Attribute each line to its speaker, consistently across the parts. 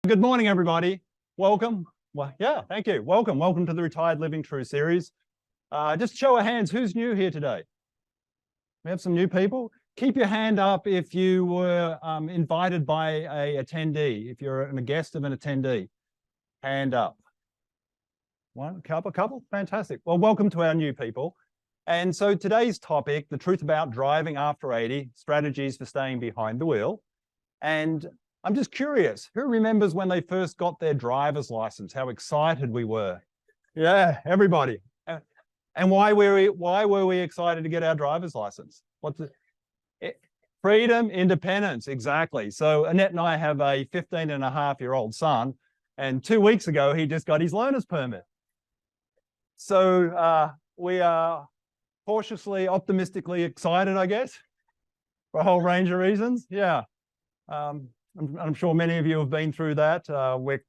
Speaker 1: Good morning, everybody. Welcome. Well, yeah, thank you. Welcome to the Retired Living True series. Just show of hands, who's new here today? We have some new people. Keep your hand up if you were invited by an attendee, if you're a guest of an attendee. Hand up. One, couple, fantastic. Well, welcome to our new people. And so today's topic, the truth about driving after 80, strategies for staying behind the wheel. And I'm just curious, who remembers when they first got their driver's license, how excited we were? Yeah, everybody. And why were we excited to get our driver's license? Freedom, independence, exactly. So Annette and I have a 15-and-a-half-year-old son, and 2 weeks ago, he just got his learner's permit. So we are cautiously, optimistically excited, I guess, for a whole range of reasons. Yeah. I'm sure many of you have been through that. We're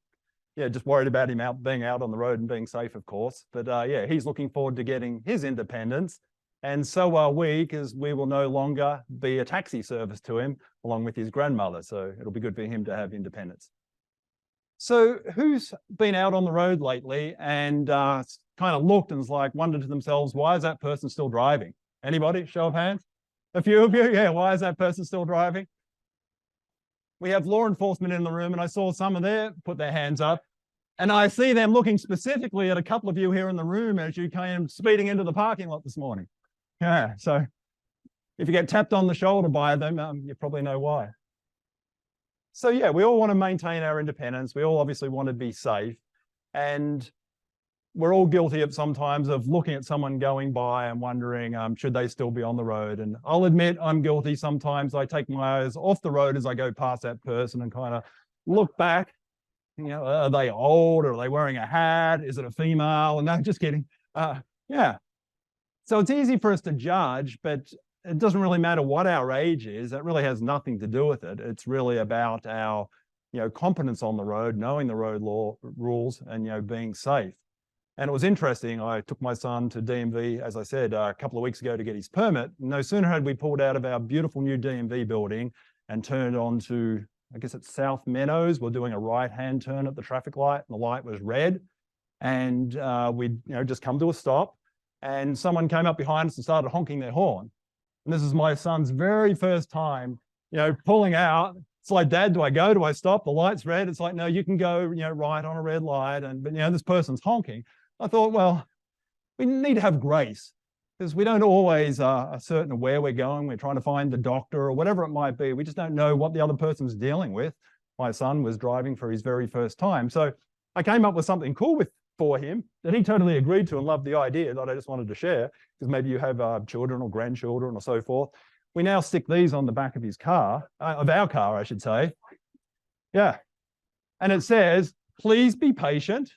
Speaker 1: just worried about him being out on the road and being safe, of course. But yeah, he's looking forward to getting his independence. And so are we, because we will no longer be a taxi service to him along with his grandmother. So it'll be good for him to have independence. So who's been out on the road lately and kind of looked and was like, wondered to themselves, why is that person still driving? Anybody? Show of hands? A few of you? Yeah, why is that person still driving? We have law enforcement in the room, and I saw some of them put their hands up. And I see them looking specifically at a couple of you here in the room as you came speeding into the parking lot this morning. Yeah, so if you get tapped on the shoulder by them, you probably know why. So yeah, we all want to maintain our independence. We all obviously want to be safe. And we're all guilty of sometimes of looking at someone going by and wondering, should they still be on the road? And I'll admit I'm guilty. Sometimes I take my eyes off the road as I go past that person and kind of look back. You know, are they old? Are they wearing a hat? Is it a female? And no, just kidding. Yeah. So it's easy for us to judge, but it doesn't really matter what our age is. That really has nothing to do with it. It's really about our, competence on the road, knowing the road law rules and, being safe. And it was interesting. I took my son to DMV, as I said, a couple of weeks ago to get his permit. No sooner had we pulled out of our beautiful new DMV building and turned onto, I guess it's South Meadows. We're doing a right-hand turn at the traffic light, and the light was red. And we'd just come to a stop, and someone came up behind us and started honking their horn. And this is my son's very first time, pulling out. It's like, Dad, do I go? Do I stop? The light's red. It's like, no, you can go, right on a red light. But this person's honking. I thought, well, we need to have grace because we don't always are certain of where we're going. We're trying to find the doctor or whatever it might be. We just don't know what the other person's dealing with. My son was driving for his very first time. So I came up with something cool for him that he totally agreed to and loved the idea that I just wanted to share because maybe you have children or grandchildren or so forth. We now stick these on the back of his car, of our car, I should say. Yeah. And it says, please be patient,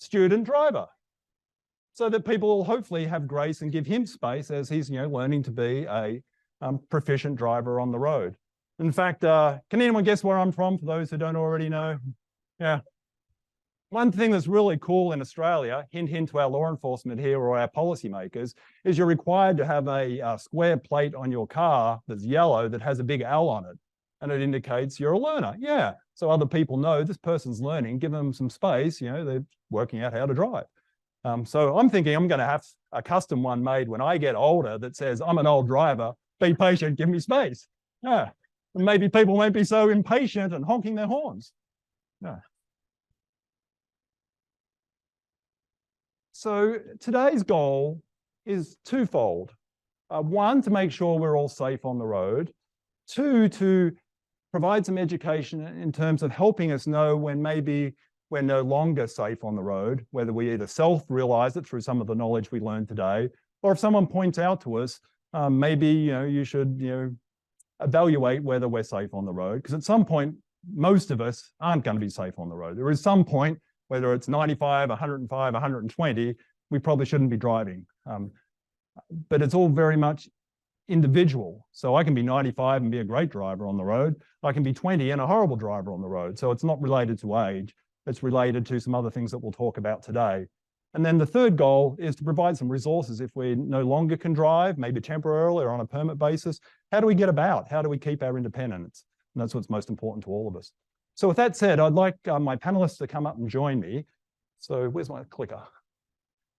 Speaker 1: student driver, so that people will hopefully have grace and give him space as he's learning to be a proficient driver on the road. In fact, can anyone guess where I'm from for those who don't already know? Yeah. One thing that's really cool in Australia, hint, hint to our law enforcement here or our policymakers, is you're required to have a square plate on your car that's yellow that has a big L on it. And it indicates you're a learner. Yeah. So other people know this person's learning, give them some space, they're working out how to drive. So I'm thinking I'm going to have a custom one made when I get older that says, I'm an old driver, be patient, give me space. Yeah. And maybe people won't be so impatient and honking their horns. Yeah. So today's goal is twofold. One, to make sure we're all safe on the road. Two, to provide some education in terms of helping us know when maybe we're no longer safe on the road, whether we either self-realize it through some of the knowledge we learned today, or if someone points out to us, maybe you should evaluate whether we're safe on the road. Because at some point, most of us aren't going to be safe on the road. There is some point, whether it's 95, 105, 120, we probably shouldn't be driving. But it's all very much individual. So I can be 95 and be a great driver on the road. I can be 20 and a horrible driver on the road. So it's not related to age. It's related to some other things that we'll talk about today. And then the third goal is to provide some resources if we no longer can drive, maybe temporarily or on a permit basis. How do we get about? How do we keep our independence? And that's what's most important to all of us. So with that said, I'd like my panelists to come up and join me. So where's my clicker?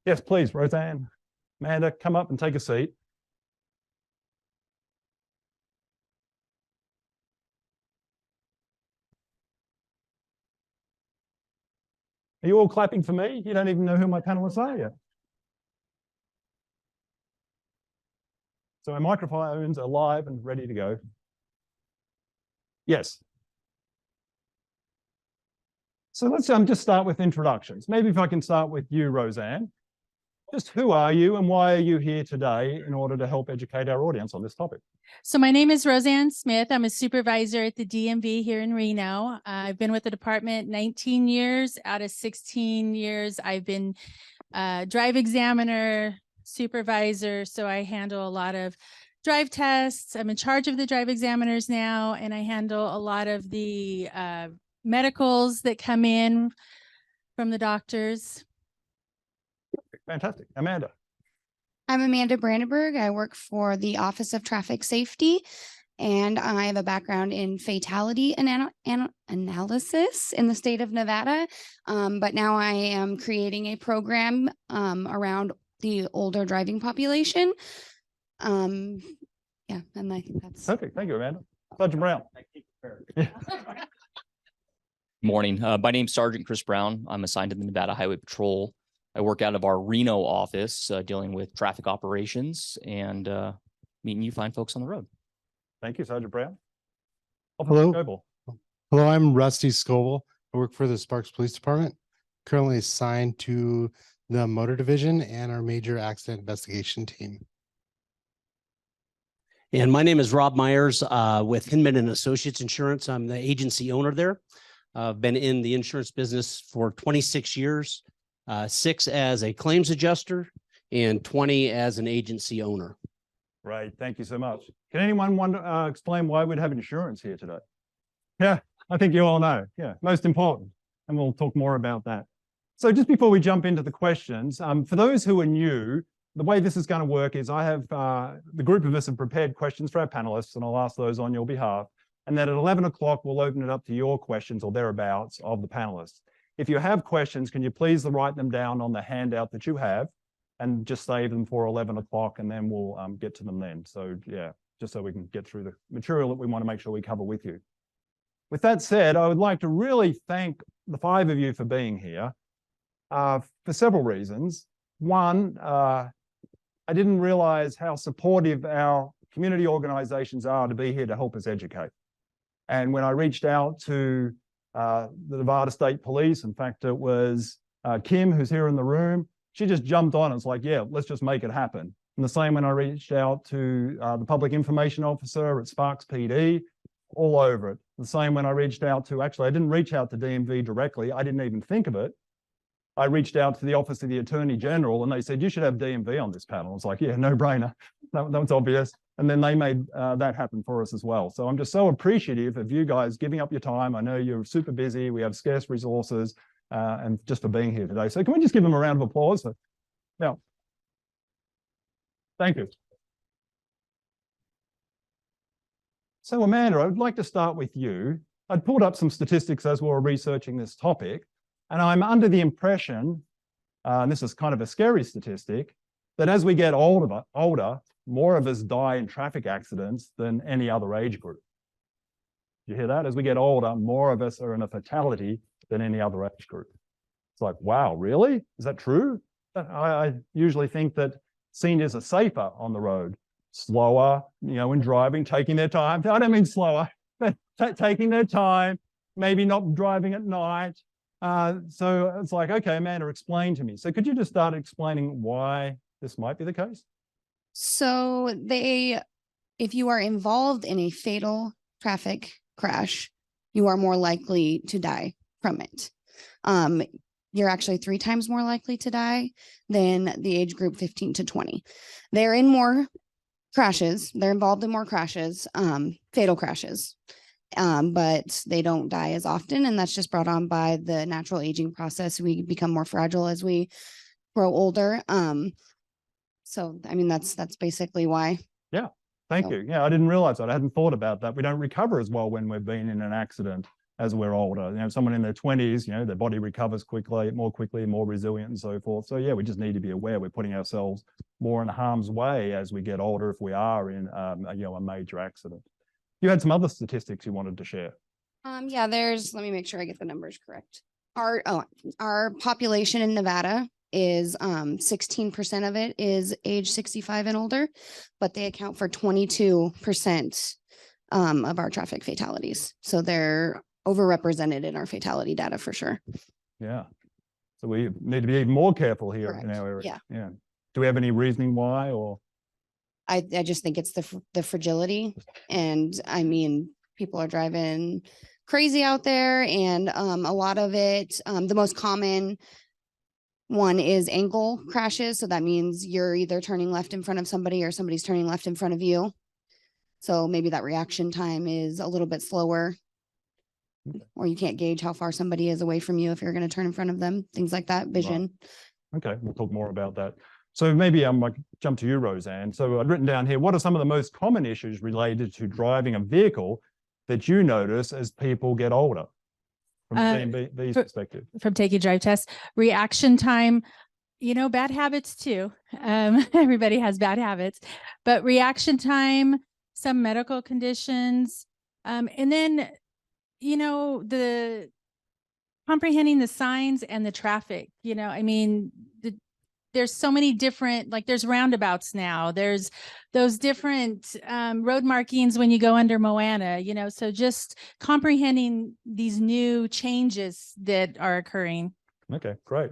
Speaker 1: Yes, please, Roseanne, Amanda, come up and take a seat. Are you all clapping for me? You don't even know who my panelists are yet. So our microphones are live and ready to go. Yes. So let's just start with introductions. Maybe if I can start with you, Roseanne. Just who are you and why are you here today in order to help educate our audience on this topic?
Speaker 2: So my name is Roseanne Smith. I'm a supervisor at the DMV here in Reno. I've been with the department 19 years. Out of 16 years, I've been drive examiner, supervisor. So I handle a lot of drive tests. I'm in charge of the drive examiners now, and I handle a lot of the medicals that come in from the doctors.
Speaker 1: Fantastic. Amanda.
Speaker 3: I'm Amanda Brandenburg. I work for the Office of Traffic Safety, and I have a background in fatality analysis in the state of Nevada. But now I am creating a program around the older driving population. Yeah, and I think that's
Speaker 1: Perfect. Thank you, Amanda. Sergeant Brown.
Speaker 4: Morning. My name's Sergeant Chris Brown. I'm assigned to the Nevada Highway Patrol. I work out of our Reno office dealing with traffic operations and meeting you fine folks on the road.
Speaker 1: Thank you, Sergeant Brown.
Speaker 5: Hello.
Speaker 1: Scoble.
Speaker 5: Hello, I'm Rusty Scoville. I work for the Sparks Police Department, currently assigned to the motor division and our major accident investigation team.
Speaker 6: And my name is Rob Myers with Hinman and Associates Insurance. I'm the agency owner there. I've been in the insurance business for 26 years, 6 as a claims adjuster and 20 as an agency owner.
Speaker 1: Right. Thank you so much. Can anyone want to explain why we'd have insurance here today? Yeah, I think you all know. Yeah, most important. And we'll talk more about that. So just before we jump into the questions, for those who are new, the way this is going to work is I have the group of us have prepared questions for our panelists, and I'll ask those on your behalf. And then at 11 o'clock, we'll open it up to your questions or thereabouts of the panelists. If you have questions, can you please write them down on the handout that you have and just save them for 11 o'clock, and then we'll get to them then. So yeah, just so we can get through the material that we want to make sure we cover with you. With that said, I would like to really thank the 5 of you for being here for several reasons. One, I didn't realize how supportive our community organizations are to be here to help us educate. And when I reached out to the Nevada State Police, in fact, it was Kim, who's here in the room, she just jumped on and was like, yeah, let's just make it happen. And the same when I reached out to the public information officer at Sparks PD, all over it. The same when I reached out to, actually, I didn't reach out to DMV directly. I didn't even think of it. I reached out to the Office of the Attorney General and they said, you should have DMV on this panel. It's like, yeah, no brainer. That was obvious. And then they made that happen for us as well. So I'm just so appreciative of you guys giving up your time. I know you're super busy. We have scarce resources and just for being here today. So can we just give them a round of applause? Now, thank you. So Amanda, I would like to start with you. I'd pulled up some statistics as we were researching this topic, and I'm under the impression, and this is kind of a scary statistic, that as we get older, more of us die in traffic accidents than any other age group. You hear that? As we get older, more of us are in a fatality than any other age group. It's like, wow, really? Is that true? I usually think that seniors are safer on the road, slower, in driving, taking their time. I don't mean slower, but taking their time, maybe not driving at night. So it's like, okay, Amanda, explain to me. So could you just start explaining why this might be the case?
Speaker 3: so if you are involved in a fatal traffic crash, you are more likely to die from it. You're actually 3 times more likely to die than the age group 15 to 20. They're in more crashes. They're involved in more crashes, fatal crashes, but they don't die as often. And that's just brought on by the natural aging process. We become more fragile as we grow older. So, I mean, that's basically why.
Speaker 1: Thank you. Yeah, I didn't realize that. I hadn't thought about that. We don't recover as well when we've been in an accident. as we're older. Someone in their 20s, their body recovers quickly, more resilient and so forth. So yeah, we just need to be aware we're putting ourselves more in harm's way as we get older if we are in a major accident. You had some other statistics you wanted to share.
Speaker 3: Yeah, let me make sure I get the numbers correct. Our population in Nevada is 16% of it is age 65 and older, but they account for 22% of our traffic fatalities. So they're overrepresented in our fatality data for sure.
Speaker 1: Yeah. So we need to be even more careful here in
Speaker 3: Correct.
Speaker 1: our area.
Speaker 3: Yeah.
Speaker 1: Yeah. Do we have any reasoning why, or?
Speaker 3: I just think it's the fragility, and I mean, people are driving crazy out there, and a lot of it, the most common one is angle crashes. So that means you're either turning left in front of somebody or somebody's turning left in front of you. So maybe that reaction time is a little bit slower, or you can't gauge how far somebody is away from you if you're going to turn in front of them, things like that, vision.
Speaker 1: Okay, we'll talk more about that. So maybe I might jump to you, Roseanne. So I've written down here, what are some of the most common issues related to driving a vehicle that you notice as people get older? From the DMV's perspective.
Speaker 2: From taking drive tests, reaction time, bad habits too. Everybody has bad habits, but reaction time, some medical conditions, and then, the comprehending the signs and the traffic, there's so many different, like there's roundabouts now, there's those different road markings when you go under Moana, so just comprehending these new changes that are occurring.
Speaker 1: Okay, great.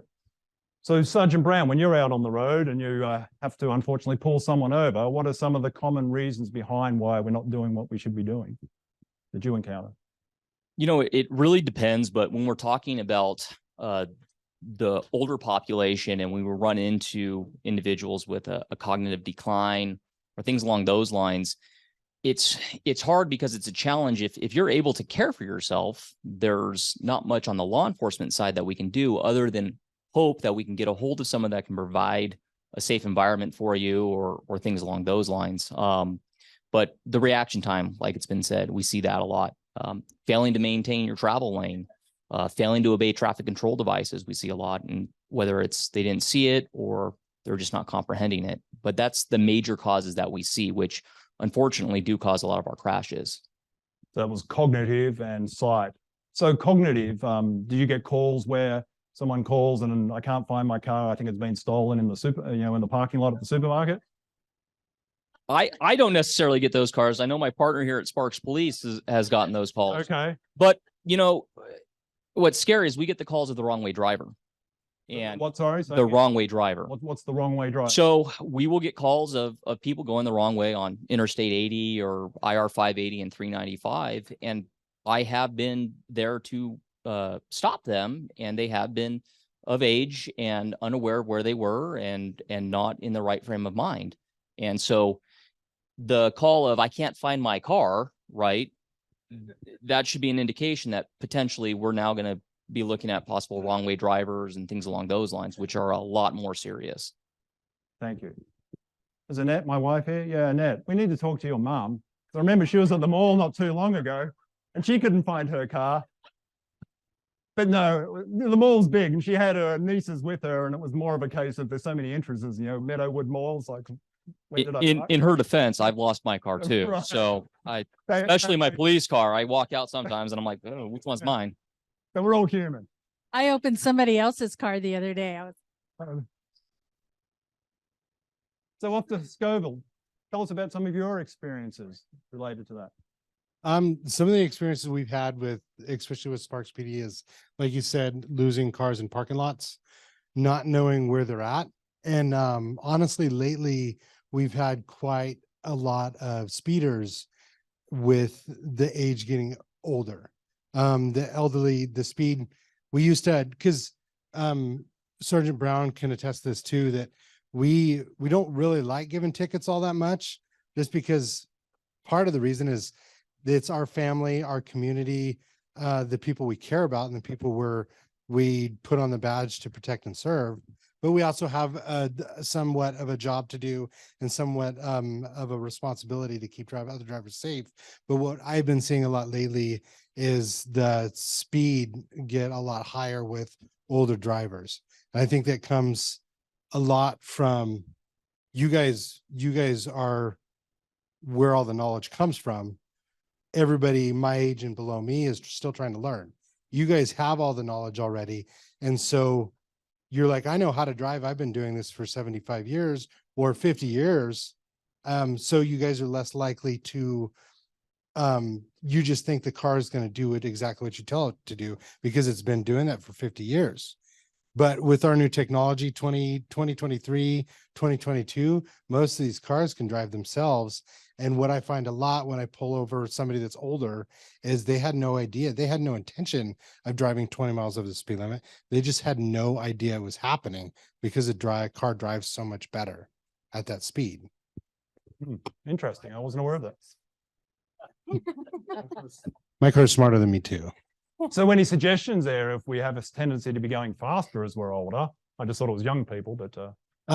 Speaker 1: So Sergeant Brown, when you're out on the road and you have to unfortunately pull someone over, what are some of the common reasons behind why we're not doing what we should be doing that you encounter?
Speaker 4: It really depends, but when we're talking about the older population and we will run into individuals with a cognitive decline or things along those lines, it's hard because it's a challenge. If you're able to care for yourself, there's not much on the law enforcement side that we can do other than hope that we can get a hold of someone that can provide a safe environment for you or things along those lines. But the reaction time, like it's been said, we see that a lot. Failing to maintain your travel lane, failing to obey traffic control devices, we see a lot, and whether it's they didn't see it or they're just not comprehending it. But that's the major causes that we see, which unfortunately do cause a lot of our crashes.
Speaker 1: That was cognitive and sight. So cognitive, do you get calls where someone calls and I can't find my car, I think it's been stolen in the in the parking lot at the supermarket?
Speaker 4: I don't necessarily get those cars. I know my partner here at Sparks Police has gotten those calls.
Speaker 1: Okay.
Speaker 4: But what's scary is we get the calls of the wrong way driver. And
Speaker 1: what, sorry?
Speaker 4: the wrong way driver.
Speaker 1: What's the wrong way driver?
Speaker 4: So we will get calls of people going the wrong way on Interstate 80 or IR 580 and 395. And I have been there to stop them, and they have been of age and unaware of where they were and not in the right frame of mind. And so the call of I can't find my car, right? That should be an indication that potentially we're now going to be looking at possible wrong way drivers and things along those lines, which are a lot more serious.
Speaker 1: Thank you. Is Annette my wife here? Yeah, Annette, we need to talk to your mom. I remember she was at the mall not too long ago and she couldn't find her car. But no, the mall's big and she had her nieces with her, and it was more of a case of there's so many entrances, Meadowwood Mall's like.
Speaker 4: In her defense, I've lost my car too.
Speaker 1: Right.
Speaker 4: So especially my police car, I walk out sometimes and I'm like, oh, which one's mine?
Speaker 1: So we're all human.
Speaker 2: I opened somebody else's car the other day.
Speaker 1: So off to Scoville, tell us about some of your experiences related to that.
Speaker 5: Some of the experiences we've had with, especially with Sparks PD, is, like you said, losing cars in parking lots, not knowing where they're at. And honestly, lately, we've had quite a lot of speeders with the age getting older. The elderly, the speed we used to, because Sergeant Brown can attest this too, that we don't really like giving tickets all that much, just because part of the reason is it's our family, our community, the people we care about and the people we put on the badge to protect and serve. but we also have somewhat of a job to do and somewhat of a responsibility to keep other drivers safe. But what I've been seeing a lot lately is the speed get a lot higher with older drivers. And I think that comes a lot from you guys are where all the knowledge comes from. Everybody my age and below me is still trying to learn. You guys have all the knowledge already. And so you're like, I know how to drive. I've been doing this for 75 years or 50 years. So you guys are less likely to, you just think the car is going to do it exactly what you tell it to do because it's been doing that for 50 years. But with our new technology, 2023, 2022, most of these cars can drive themselves. And what I find a lot when I pull over somebody that's older is they had no idea. They had no intention of driving 20 miles over the speed limit. They just had no idea it was happening because the car drives so much better at that speed.
Speaker 1: Interesting. I wasn't aware of that.
Speaker 5: My car is smarter than me too.
Speaker 1: So any suggestions there if we have a tendency to be going faster as we're older? I just thought it was young people, but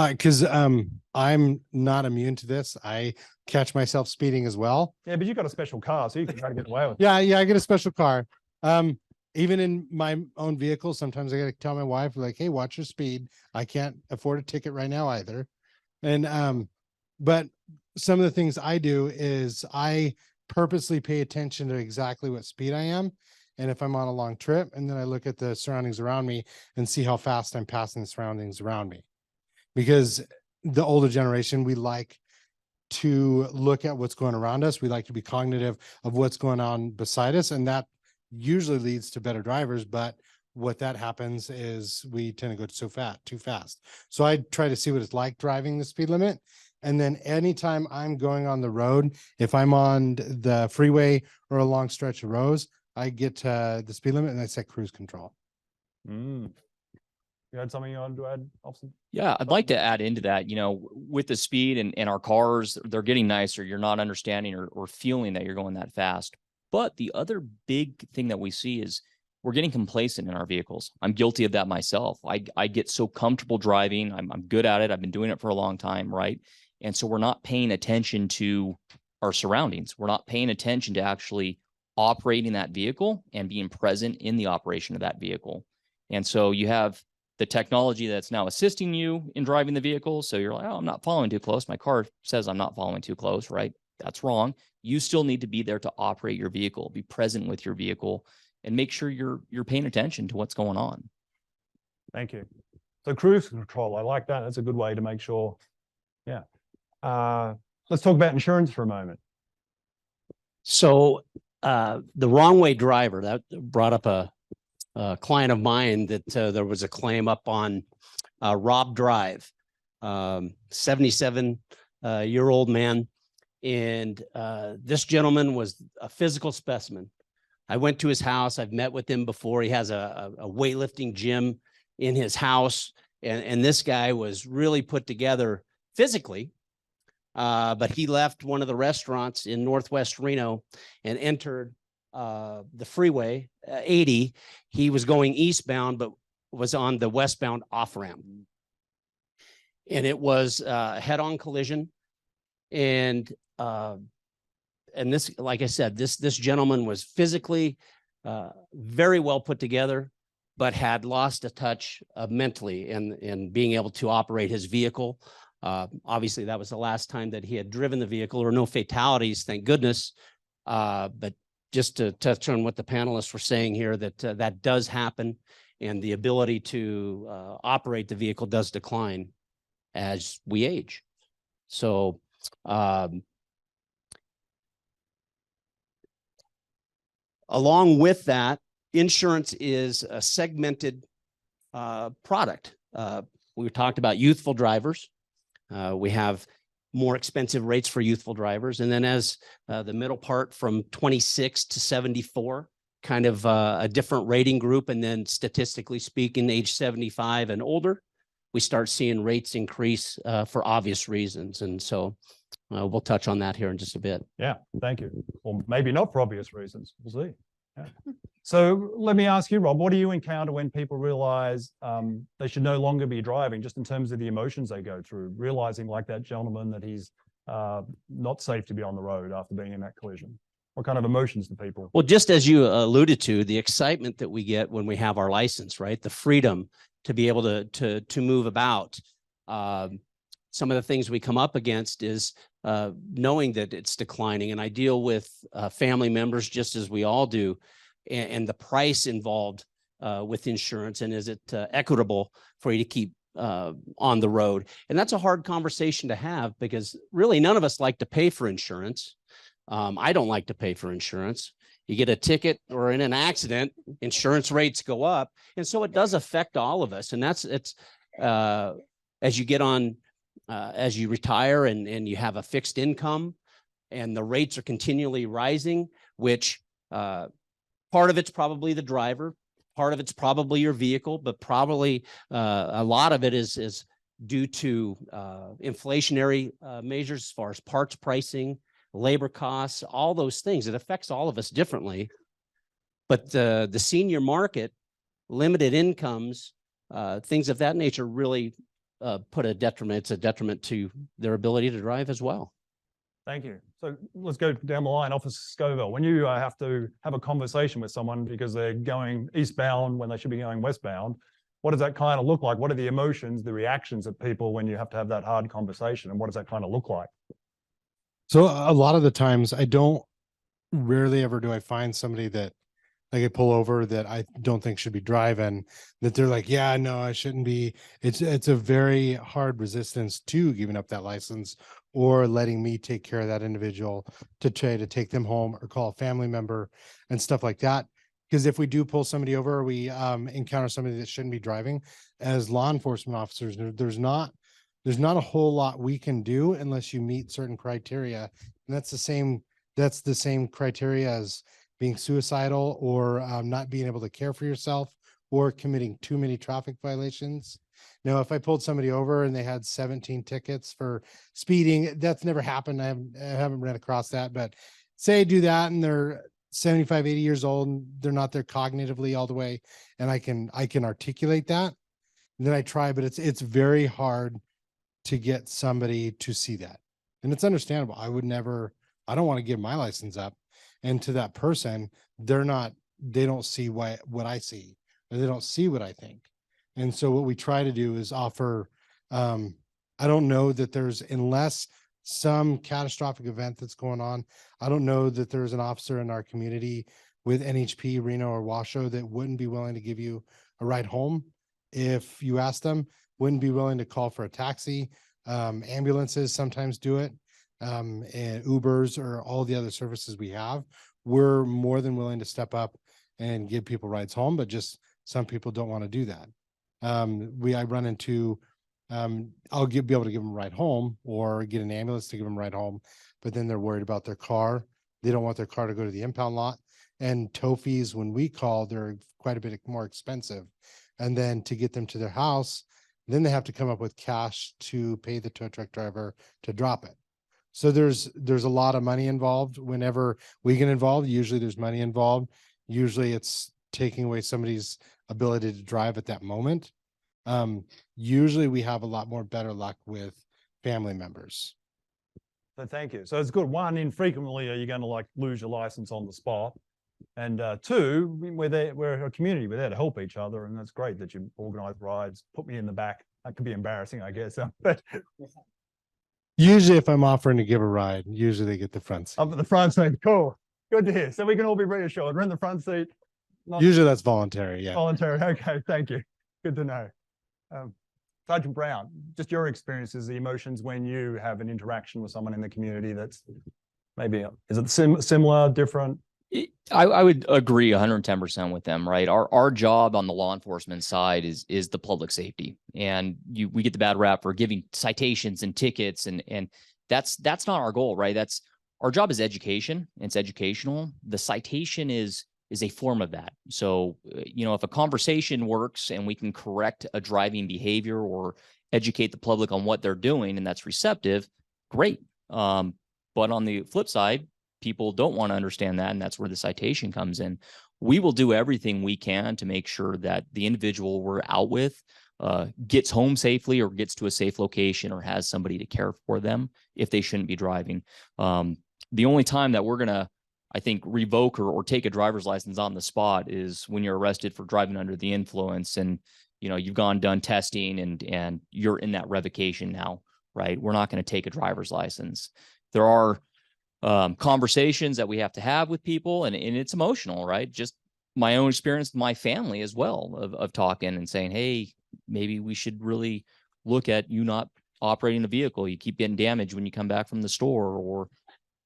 Speaker 5: Because I'm not immune to this. I catch myself speeding as well.
Speaker 1: yeah, but you've got a special car, so you can try to get away with it.
Speaker 5: Yeah, I get a special car. Even in my own vehicle, sometimes I gotta tell my wife, like, hey, watch your speed. I can't afford a ticket right now either. And but some of the things I do is I purposely pay attention to exactly what speed I am. And if I'm on a long trip, and then I look at the surroundings around me and see how fast I'm passing the surroundings around me. Because the older generation, we like to look at what's going around us. We like to be cognitive of what's going on beside us. And that usually leads to better drivers. But what that happens is we tend to go too fast. So I try to see what it's like driving the speed limit. And then anytime I'm going on the road, if I'm on the freeway or a long stretch of roads, I get to the speed limit and I set cruise control.
Speaker 1: You had something you wanted to add, Austin?
Speaker 4: Yeah, I'd like to add into that, you know, with the speed and our cars, they're getting nicer. You're not understanding or feeling that you're going that fast. But the other big thing that we see is we're getting complacent in our vehicles. I'm guilty of that myself. I get so comfortable driving. I'm good at it. I've been doing it for a long time, right? And so we're not paying attention to our surroundings. We're not paying attention to actually operating that vehicle and being present in the operation of that vehicle. And so you have the technology that's now assisting you in driving the vehicle. So you're like, oh, I'm not following too close. My car says I'm not following too close, right? That's wrong. You still need to be there to operate your vehicle, be present with your vehicle, and make sure you're paying attention to what's going on.
Speaker 1: Thank you. So cruise control, I like that. That's a good way to make sure. Yeah. Let's talk about insurance for a moment.
Speaker 6: So the wrong way driver, that brought up a client of mine that there was a claim up on Robb Drive, 77-year-old man. And this gentleman was a physical specimen. I went to his house. I've met with him before. He has a weightlifting gym in his house. And this guy was really put together physically. But he left one of the restaurants in Northwest Reno and entered the freeway 80. He was going eastbound, but was on the westbound off ramp. And it was a head-on collision. And this, like I said, this gentleman was physically very well put together, but had lost a touch mentally in being able to operate his vehicle. Obviously, that was the last time that he had driven the vehicle. There were no fatalities, thank goodness. But just to touch on what the panelists were saying here, that that does happen, and the ability to operate the vehicle does decline as we age. So along with that, insurance is a segmented product. We talked about youthful drivers. We have more expensive rates for youthful drivers. And then as the middle part from 26 to 74, kind of a different rating group. And then statistically speaking, age 75 and older, we start seeing rates increase for obvious reasons. And so we'll touch on that here in just a bit.
Speaker 1: Yeah, thank you. Or maybe not for obvious reasons. We'll see. So let me ask you, Rob, what do you encounter when people realize they should no longer be driving, just in terms of the emotions they go through, realizing like that gentleman that he's not safe to be on the road after being in that collision? What kind of emotions do people?
Speaker 6: Well, just as you alluded to, the excitement that we get when we have our license, right? The freedom to be able to move about. Some of the things we come up against is knowing that it's declining, and I deal with family members just as we all do, and the price involved with insurance, and is it equitable for you to keep on the road? And that's a hard conversation to have, because really none of us like to pay for insurance. I don't like to pay for insurance. You get a ticket or in an accident, insurance rates go up. And so it does affect all of us. And it's as you get on, as you retire and you have a fixed income and the rates are continually rising, which part of it's probably the driver, part of it's probably your vehicle, but probably a lot of it is due to inflationary measures as far as parts pricing, labor costs, all those things. It affects all of us differently. But the senior market, limited incomes, things of that nature really put a detriment. It's a detriment to their ability to drive as well.
Speaker 1: Thank you. So let's go down the line. Officer Scoville, when you have to have a conversation with someone because they're going eastbound when they should be going westbound, what does that kind of look like? What are the emotions, the reactions of people when you have to have that hard conversation? And what does that kind of look like?
Speaker 5: So a lot of the times rarely ever do I find somebody that like I pull over that I don't think should be driving, that they're like, yeah, no, I shouldn't be. It's a very hard resistance to giving up that license or letting me take care of that individual to try to take them home or call a family member and stuff like that. Because if we do pull somebody over, or we encounter somebody that shouldn't be driving, as law enforcement officers, there's not a whole lot we can do unless you meet certain criteria. And that's the same criteria as being suicidal or not being able to care for yourself or committing too many traffic violations. Now, if I pulled somebody over and they had 17 tickets for speeding, that's never happened. I haven't ran across that, but say I do that and they're 75, 80 years old and they're not there cognitively all the way. And I can articulate that. And then I try, but it's very hard to get somebody to see that. And it's understandable. I don't want to give my license up. And to that person, they don't see what I see, or they don't see what I think. And so what we try to do is offer, I don't know that unless some catastrophic event that's going on, I don't know that there's an officer in our community with NHP, Reno, or Washoe that wouldn't be willing to give you a ride home. If you ask them, wouldn't be willing to call for a taxi. Ambulances sometimes do it. And Ubers or all the other services we have, we're more than willing to step up and give people rides home, but just some people don't want to do that. I run into, I'll be able to give them a ride home or get an ambulance to give them a ride home, but then they're worried about their car. They don't want their car to go to the impound lot, and tow fees, when we call, they're quite a bit more expensive. And then to get them to their house, then they have to come up with cash to pay the tow truck driver to drop it. So there's a lot of money involved. Whenever we get involved, usually there's money involved. Usually it's taking away somebody's ability to drive at that moment. Usually we have a lot more better luck with family members.
Speaker 1: So thank you. So it's good. One, infrequently are you going to like lose your license on the spot? And two, we're a community. We're there to help each other. And that's great that you organize rides, put me in the back. That could be embarrassing, I guess. But
Speaker 5: usually if I'm offering to give a ride, usually they get the front seat.
Speaker 1: up at the front seat. Cool. Good to hear. So we can all be reassured. We're in the front seat. Not
Speaker 5: Usually that's voluntary. Yeah.
Speaker 1: voluntary. Okay. Thank you. Good to know. Sergeant Brown, just your experiences, the emotions when you have an interaction with someone in the community that's maybe, is it similar, different?
Speaker 4: I would agree 110% with them, right? Our job on the law enforcement side is the public safety, and we get the bad rap for giving citations and tickets, and that's not our goal, right? That's our job is education. It's educational. The citation is a form of that. So, if a conversation works and we can correct a driving behavior or educate the public on what they're doing, and that's receptive, great. But on the flip side, people don't want to understand that, and that's where the citation comes in. We will do everything we can to make sure that the individual we're out with gets home safely or gets to a safe location or has somebody to care for them if they shouldn't be driving. The only time that we're going to, I think, revoke or take a driver's license on the spot is when you're arrested for driving under the influence and, you know, you've done testing and you're in that revocation now, right? We're not going to take a driver's license. There are conversations that we have to have with people, and it's emotional, right? Just my own experience, my family as well, of talking and saying, hey, maybe we should really look at you not operating a vehicle. You keep getting damaged when you come back from the store, or,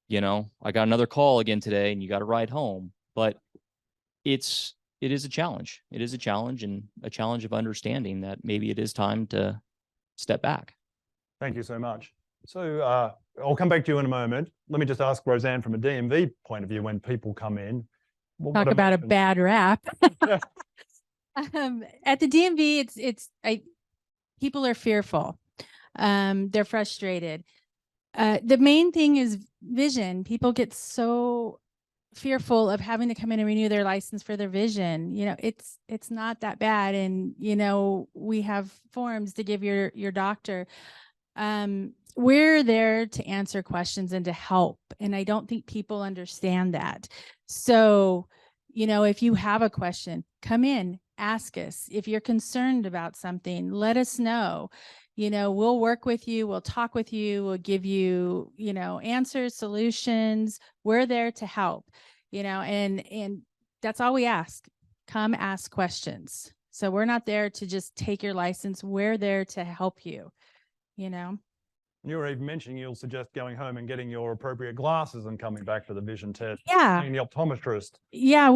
Speaker 4: you know, I got another call again today and you got to ride home. But it is a challenge. It is a challenge, and a challenge of understanding that maybe it is time to step back.
Speaker 1: Thank you so much. So I'll come back to you in a moment. Let me just ask Roseanne, from a DMV point of view, when people come in.
Speaker 2: Talk about a
Speaker 1: emotions-
Speaker 2: bad rap.
Speaker 1: Yeah.
Speaker 2: At the DMV, people are fearful. They're frustrated. The main thing is vision. People get so fearful of having to come in and renew their license for their vision. You know, it's not that bad. And, you know, we have forms to give your doctor. We're there to answer questions and to help. And I don't think people understand that. So, you know, if you have a question, come in, ask us. If you're concerned about something, let us know. You know, we'll work with you. We'll talk with you. We'll give you, you know, answers, solutions. We're there to help, you know, and that's all we ask. Come ask questions. So we're not there to just take your license. We're there to help you, you know.
Speaker 1: You were even mentioning you'll suggest going home and getting your appropriate glasses and coming back for the vision test.
Speaker 2: Yeah.
Speaker 1: Seeing the optometrist.
Speaker 2: Yeah,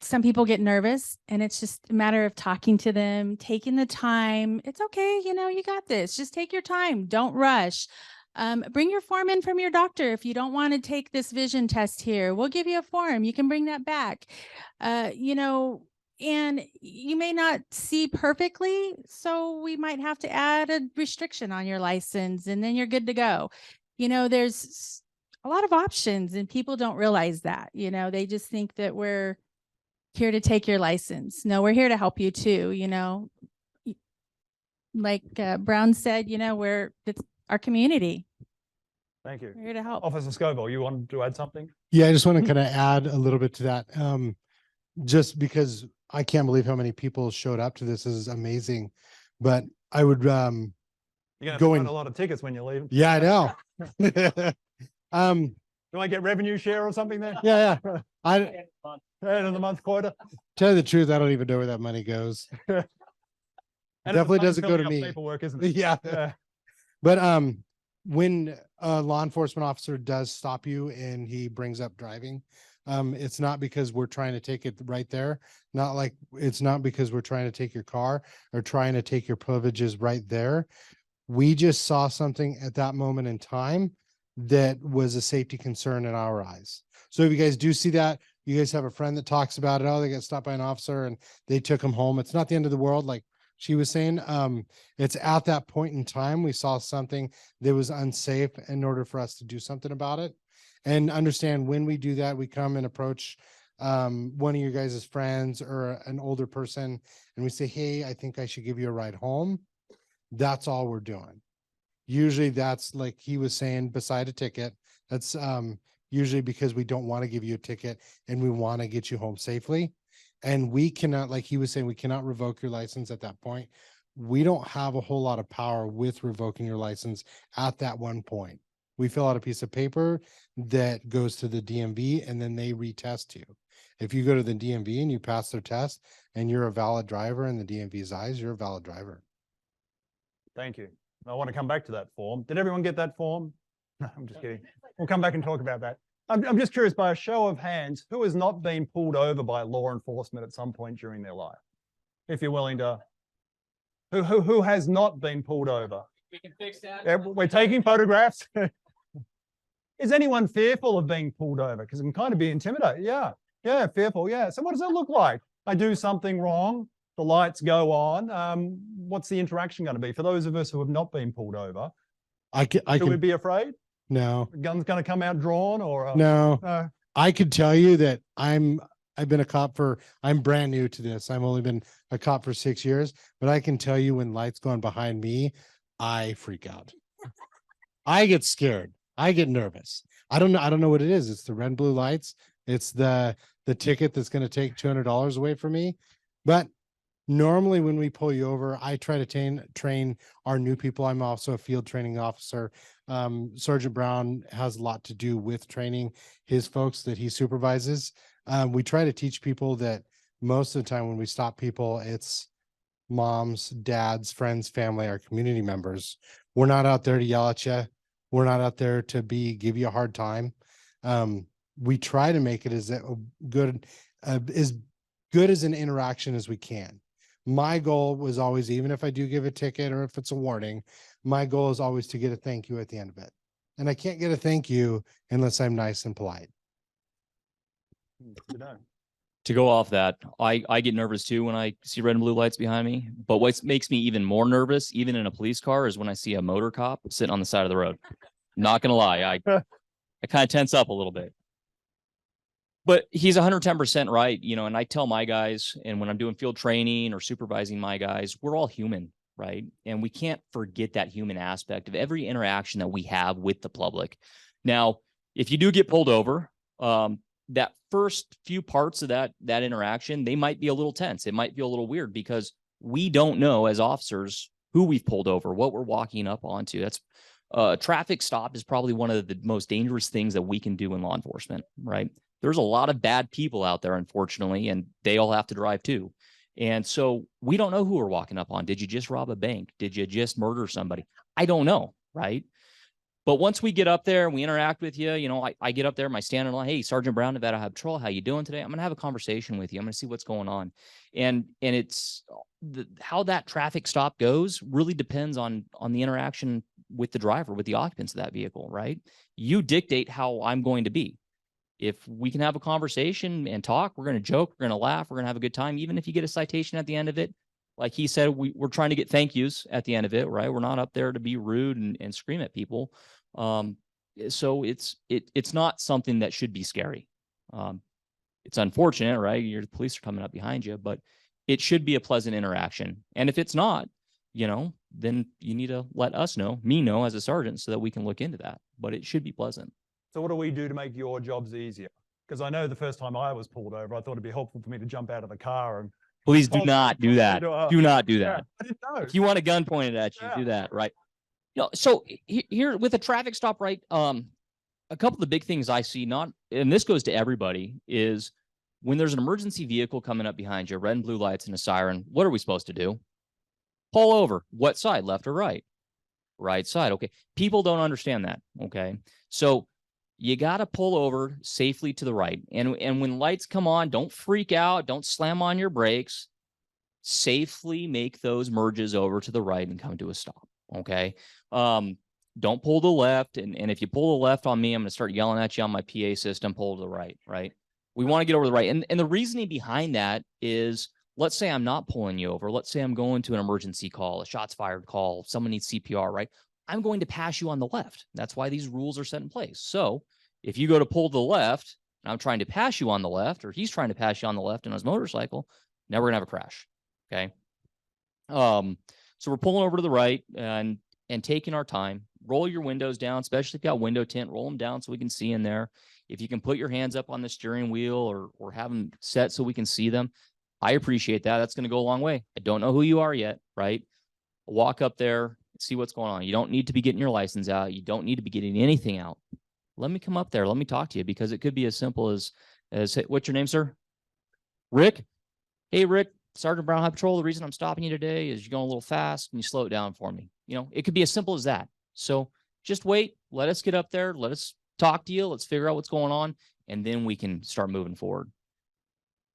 Speaker 2: some people get nervous, and it's just a matter of talking to them, taking the time. It's okay. You know, you got this. Just take your time. Don't rush. Bring your form in from your doctor. If you don't want to take this vision test here, we'll give you a form. You can bring that back. You know, and you may not see perfectly, so we might have to add a restriction on your license, and then you're good to go. You know, there's a lot of options, and people don't realize that. You know, they just think that we're here to take your license. No, we're here to help you too. You know, like Brown said, you know, it's our community.
Speaker 1: Thank you.
Speaker 2: We're here to help.
Speaker 1: Officer Scoville, you wanted to add something?
Speaker 5: Yeah, I just want to kind of add a little bit to that. Just because I can't believe how many people showed up to this. This is amazing. But I would
Speaker 1: You're going to
Speaker 5: Going-
Speaker 1: find a lot of tickets when you leave.
Speaker 5: yeah, I know.
Speaker 1: Do I get revenue share or something there?
Speaker 5: Yeah. I
Speaker 1: End of the month quota?
Speaker 5: tell you the truth, I don't even know where that money goes.
Speaker 1: And it's
Speaker 5: Definitely
Speaker 1: fun
Speaker 5: doesn't go
Speaker 1: filling
Speaker 5: to
Speaker 1: out
Speaker 5: me.
Speaker 1: Paperwork, isn't it?
Speaker 5: Yeah.
Speaker 1: Yeah.
Speaker 5: But when a law enforcement officer does stop you and he brings up driving, it's not because we're trying to take it right there. It's not because we're trying to take your car or trying to take your privileges right there. We just saw something at that moment in time that was a safety concern in our eyes. So if you guys do see that, you guys have a friend that talks about it. Oh, they got stopped by an officer and they took him home. It's not the end of the world. Like she was saying, it's at that point in time, we saw something that was unsafe in order for us to do something about it. And understand when we do that, we come and approach one of your guys' friends or an older person and we say, hey, I think I should give you a ride home. That's all we're doing. Usually that's like he was saying, beside a ticket. That's usually because we don't want to give you a ticket and we want to get you home safely. And we cannot, like he was saying, we cannot revoke your license at that point. We don't have a whole lot of power with revoking your license at that one point. We fill out a piece of paper that goes to the DMV and then they retest you. If you go to the DMV and you pass their test and you're a valid driver in the DMV's eyes, you're a valid driver.
Speaker 1: Thank you. I want to come back to that form. Did everyone get that form? No, I'm just kidding. We'll come back and talk about that. I'm just curious, by a show of hands, who has not been pulled over by law enforcement at some point during their life? If you're willing to, who has not been pulled over?
Speaker 4: We can fix that.
Speaker 1: Yeah, we're taking photographs. Is anyone fearful of being pulled over? Because it can kind of be intimidating. Yeah, fearful. Yeah. So what does it look like? I do something wrong. The lights go on. What's the interaction going to be for those of us who have not been pulled over?
Speaker 5: I
Speaker 1: Should we
Speaker 5: can,
Speaker 1: be afraid?
Speaker 5: No,
Speaker 1: Gun's gonna come out drawn or?
Speaker 5: no. I could tell you that I've been a cop I'm brand new to this. I've only been a cop for 6 years, but I can tell you when lights go on behind me, I freak out. I get scared. I get nervous. I don't know what it is. It's the red and blue lights. It's the ticket that's going to take $200 away from me. But normally when we pull you over, I try to train our new people. I'm also a field training officer. Sergeant Brown has a lot to do with training his folks that he supervises. We try to teach people that most of the time when we stop people, it's moms, dads, friends, family, our community members. We're not out there to yell at you. We're not out there to give you a hard time. We try to make it as good as an interaction as we can. My goal was always, even if I do give a ticket or if it's a warning, my goal is always to get a thank you at the end of it. And I can't get a thank you unless I'm nice and polite.
Speaker 4: To go off that, I get nervous too when I see red and blue lights behind me. But what makes me even more nervous, even in a police car, is when I see a motor cop sitting on the side of the road. Not gonna lie, I kind of tense up a little bit. But he's 110% right, you know, and I tell my guys, and when I'm doing field training or supervising my guys, we're all human, right? And we can't forget that human aspect of every interaction that we have with the public. Now, if you do get pulled over, that first few parts of that interaction, they might be a little tense. It might be a little weird because we don't know as officers who we've pulled over, what we're walking up onto. That's traffic stop is probably one of the most dangerous things that we can do in law enforcement, right? There's a lot of bad people out there, unfortunately, and they all have to drive too. And so we don't know who we're walking up on. Did you just rob a bank? Did you just murder somebody? I don't know, right? But once we get up there and we interact with you, you know, I get up there, my standing line, hey, Sergeant Brown, Nevada Highway Patrol, how you doing today? I'm going to have a conversation with you. I'm going to see what's going on. And it's how that traffic stop goes really depends on the interaction with the driver, with the occupants of that vehicle, right? You dictate how I'm going to be. If we can have a conversation and talk, we're going to joke, we're going to laugh, we're going to have a good time. Even if you get a citation at the end of it, like he said, we're trying to get thank yous at the end of it, right? We're not up there to be rude and scream at people. So it's not something that should be scary. It's unfortunate, right? Your police are coming up behind you, but it should be a pleasant interaction. And if it's not, you know, then you need to let us know, me know as a sergeant, so that we can look into that. But it should be pleasant.
Speaker 1: So what do we do to make your jobs easier? Because I know the first time I was pulled over, I thought it'd be helpful for me to jump out of the car and.
Speaker 4: Please do not do that. Do not do that.
Speaker 1: I didn't know.
Speaker 4: If you want a gun pointed at you, do that, right? You know, so here with a traffic stop, right? A couple of the big things I see, and this goes to everybody, is when there's an emergency vehicle coming up behind you, red and blue lights and a siren, what are we supposed to do? Pull over. What side, left or right? Right side. Okay. People don't understand that. Okay. So you got to pull over safely to the right. And when lights come on, don't freak out. Don't slam on your brakes. Safely make those merges over to the right and come to a stop. Okay. Don't pull to the left. And if you pull the left on me, I'm going to start yelling at you on my PA system, pull to the right. Right. We want to get over the right. And the reasoning behind that is, let's say I'm not pulling you over. Let's say I'm going to an emergency call, a shots fired call. Someone needs CPR, right? I'm going to pass you on the left. That's why these rules are set in place. So if you go to pull to the left, and I'm trying to pass you on the left, or he's trying to pass you on the left on his motorcycle, now we're gonna have a crash. Okay. So we're pulling over to the right and taking our time. Roll your windows down, especially if you got window tint, roll them down so we can see in there. If you can put your hands up on the steering wheel or have them set so we can see them, I appreciate that. That's going to go a long way. I don't know who you are yet, right? Walk up there, see what's going on. You don't need to be getting your license out. You don't need to be getting anything out. Let me come up there. Let me talk to you, because it could be as simple as hey, what's your name, sir? Rick? Hey, Rick, Sergeant Brown Highway Patrol. The reason I'm stopping you today is you're going a little fast. Can you slow it down for me? You know, it could be as simple as that. So just wait. Let us get up there. Let us talk to you. Let's figure out what's going on, and then we can start moving forward.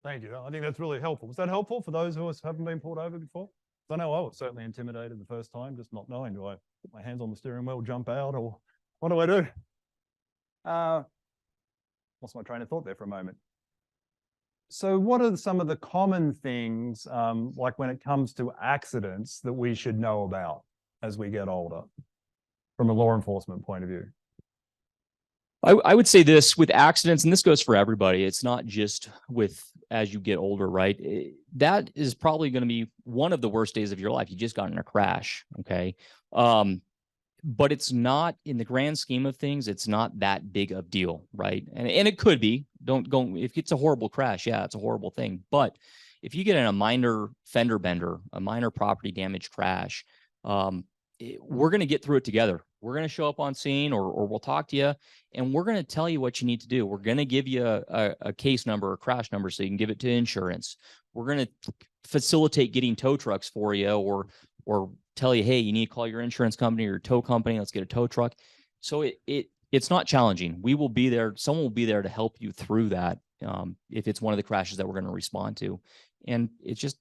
Speaker 1: Thank you. I think that's really helpful. Was that helpful for those of us who haven't been pulled over before? I know I was certainly intimidated the first time, just not knowing, do I put my hands on the steering wheel, jump out, or what do I do? Lost my train of thought there for a moment. So what are some of the common things, like when it comes to accidents, that we should know about as we get older from a law enforcement point of view?
Speaker 4: I would say this with accidents, and this goes for everybody. It's not just with as you get older, right? That is probably going to be one of the worst days of your life. You just got in a crash. Okay. But it's not in the grand scheme of things, it's not that big of deal, right? And it could be. Don't go if it's a horrible crash, yeah, it's a horrible thing. But if you get in a minor fender bender, a minor property damage crash, we're going to get through it together. We're going to show up on scene or we'll talk to you and we're going to tell you what you need to do. We're going to give you a case number, a crash number, so you can give it to insurance. We're going to facilitate getting tow trucks for you or tell you, hey, you need to call your insurance company or your tow company. Let's get a tow truck. So it's not challenging. We will be there. Someone will be there to help you through that. If it's one of the crashes that we're going to respond to. And it's just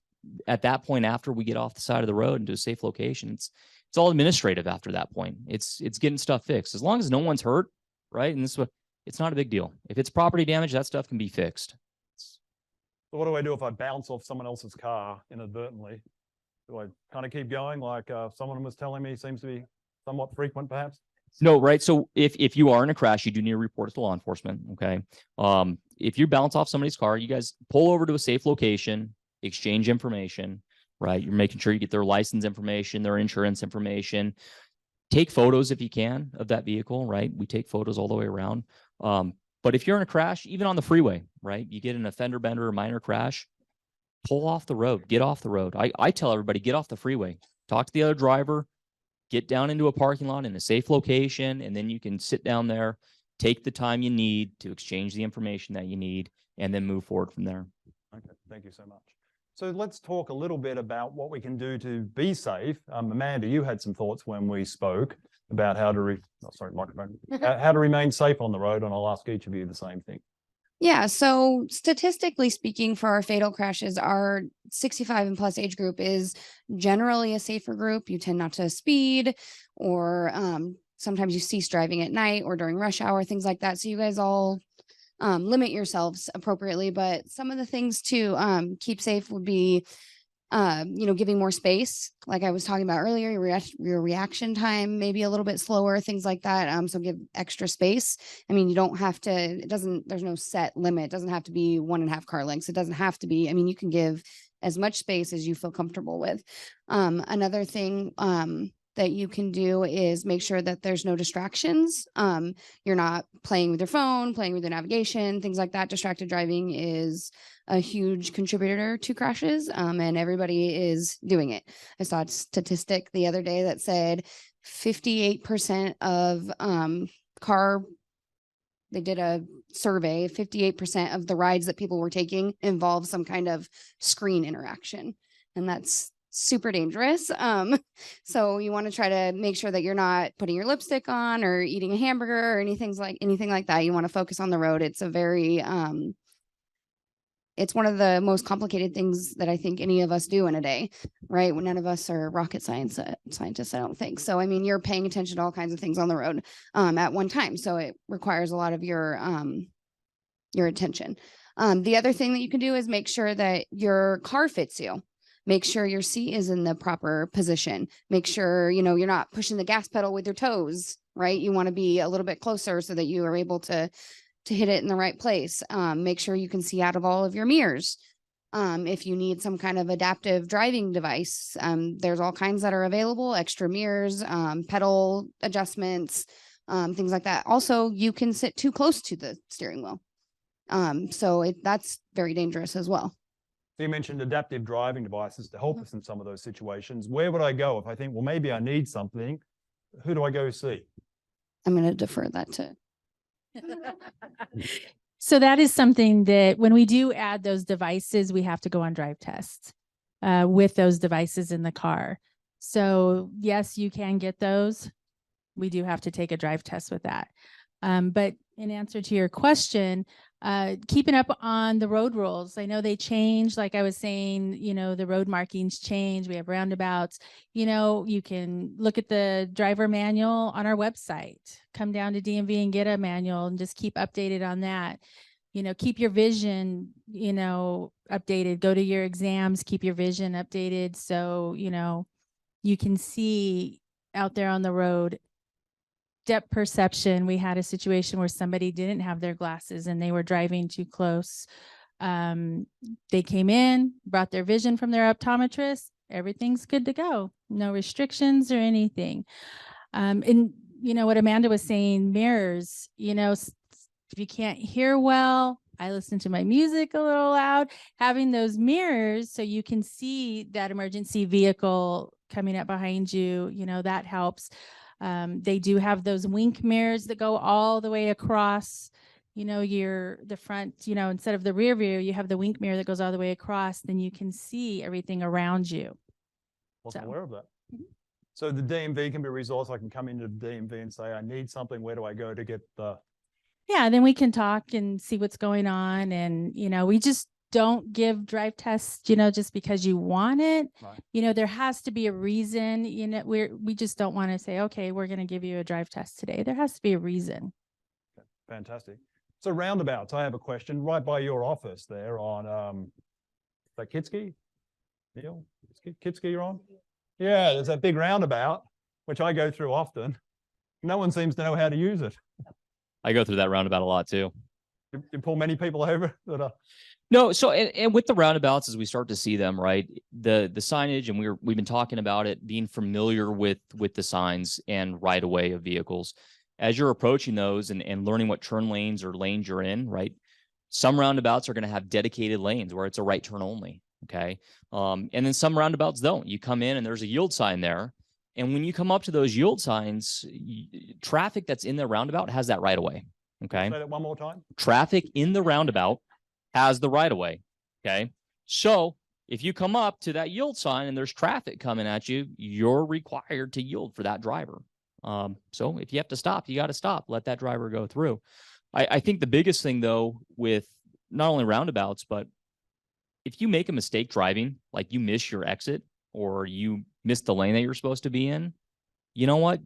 Speaker 4: at that point, after we get off the side of the road and to a safe location, it's all administrative after that point. It's getting stuff fixed. As long as no one's hurt, right? And this is what, it's not a big deal. If it's property damage, that stuff can be fixed.
Speaker 1: So what do I do if I bounce off someone else's car inadvertently? Do I kind of keep going like someone was telling me seems to be somewhat frequent perhaps?
Speaker 4: No, right. So if you are in a crash, you do need to report it to law enforcement. Okay. If you bounce off somebody's car, you guys pull over to a safe location, exchange information, right? You're making sure you get their license information, their insurance information. Take photos if you can of that vehicle, right? We take photos all the way around. But if you're in a crash, even on the freeway, right? You get in a fender bender or minor crash, pull off the road, get off the road. I tell everybody, get off the freeway, talk to the other driver, get down into a parking lot in a safe location, and then you can sit down there, take the time you need to exchange the information that you need, and then move forward from there.
Speaker 1: Okay, thank you so much. So let's talk a little bit about what we can do to be safe. Amanda, you had some thoughts when we spoke about how to microphone, how to remain safe on the road, and I'll ask each of you the same thing.
Speaker 3: Yeah, so statistically speaking, for our fatal crashes, our 65 and plus age group is generally a safer group. You tend not to speed, or sometimes you cease driving at night or during rush hour, things like that. So you guys all limit yourselves appropriately. But some of the things to keep safe would be giving more space, like I was talking about earlier, your reaction time, maybe a little bit slower, things like that. So give extra space. I mean, you don't have to, there's no set limit. It doesn't have to be 1.5 car lengths. It doesn't have to be, I mean, you can give as much space as you feel comfortable with. Another thing, that you can do is make sure that there's no distractions. You're not playing with your phone, playing with your navigation, things like that. Distracted driving is a huge contributor to crashes, and everybody is doing it. I saw a statistic the other day that said 58% of they did a survey, 58% of the rides that people were taking involved some kind of screen interaction. And that's super dangerous. So you want to try to make sure that you're not putting your lipstick on or eating a hamburger or anything like that. You want to focus on the road. It's a very, it's one of the most complicated things that I think any of us do in a day, right? When none of us are rocket scientists, I don't think. So, I mean, you're paying attention to all kinds of things on the road at one time. So it requires a lot of your attention. The other thing that you can do is make sure that your car fits you. Make sure your seat is in the proper position. Make sure, you're not pushing the gas pedal with your toes, right? You want to be a little bit closer so that you are able to hit it in the right place. Make sure you can see out of all of your mirrors. If you need some kind of adaptive driving device, there's all kinds that are available, extra mirrors, pedal adjustments, things like that. Also, you can sit too close to the steering wheel. So that's very dangerous as well.
Speaker 1: So you mentioned adaptive driving devices to help us in some of those situations. Where would I go if I think, well, maybe I need something? Who do I go see?
Speaker 3: I'm going to defer that to.
Speaker 2: So that is something that when we do add those devices, we have to go on drive tests with those devices in the car. So yes, you can get those. We do have to take a drive test with that. But in answer to your question, keeping up on the road rules. I know they change. Like I was saying, the road markings change. We have roundabouts. You can look at the driver manual on our website. Come down to DMV and get a manual and just keep updated on that. Keep your vision, updated. Go to your exams, keep your vision updated. So, you can see out there on the road depth perception. We had a situation where somebody didn't have their glasses and they were driving too close. They came in, brought their vision from their optometrist. Everything's good to go. No restrictions or anything. And you know what Amanda was saying, mirrors, you know, if you can't hear well, I listen to my music a little loud, having those mirrors so you can see that emergency vehicle coming up behind you, you know, that helps. They do have those wink mirrors that go all the way across, you know, the front, you know, instead of the rear view, you have the wink mirror that goes all the way across, then you can see everything around you.
Speaker 1: Wasn't
Speaker 2: So.
Speaker 1: aware of that.
Speaker 2: Mhm.
Speaker 1: So the DMV can be resourced. I can come into the DMV and say, I need something. Where do I go to get the?
Speaker 2: Yeah, then we can talk and see what's going on. And, you know, we just don't give drive tests, you know, just because you want it.
Speaker 1: Right.
Speaker 2: You know, there has to be a reason, you know, we just don't want to say, okay, we're going to give you a drive test today. There has to be a reason.
Speaker 1: Fantastic. So roundabouts, I have a question right by your office there on, is that Kitski? Neil, Kitski you're on? Yeah, there's that big roundabout, which I go through often. No one seems to know how to use it.
Speaker 4: I go through that roundabout a lot too.
Speaker 1: You pull many people over that are,
Speaker 4: No, so and with the roundabouts, as we start to see them, right, the signage, and we've been talking about it, being familiar with the signs and right of way of vehicles. As you're approaching those and learning what turn lanes or lanes you're in, right? Some roundabouts are going to have dedicated lanes where it's a right turn only. Okay. And then some roundabouts don't. You come in and there's a yield sign there. And when you come up to those yield signs, traffic that's in the roundabout has that right of way. Okay.
Speaker 1: say that one more time.
Speaker 4: Traffic in the roundabout has the right of way. Okay. So if you come up to that yield sign and there's traffic coming at you, you're required to yield for that driver. So if you have to stop, you got to stop, let that driver go through. I think the biggest thing though, with not only roundabouts, but if you make a mistake driving, like you miss your exit or you miss the lane that you're supposed to be in, you know what?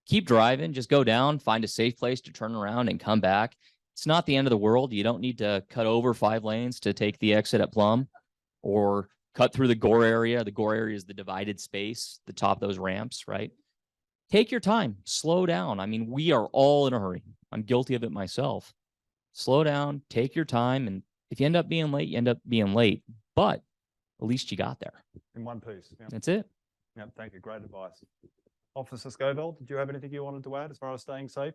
Speaker 4: Keep driving, just go down, find a safe place to turn around and come back. It's not the end of the world. You don't need to cut over 5 lanes to take the exit at Plum or cut through the Gore area. The Gore area is the divided space, the top of those ramps, right? Take your time, slow down. I mean, we are all in a hurry. I'm guilty of it myself. Slow down, take your time. And if you end up being late, you end up being late, but at least you got there.
Speaker 1: In one piece. Yeah.
Speaker 4: That's it.
Speaker 1: Yeah, thank you. Great advice. Officer Scoville, did you have anything you wanted to add as far as staying safe?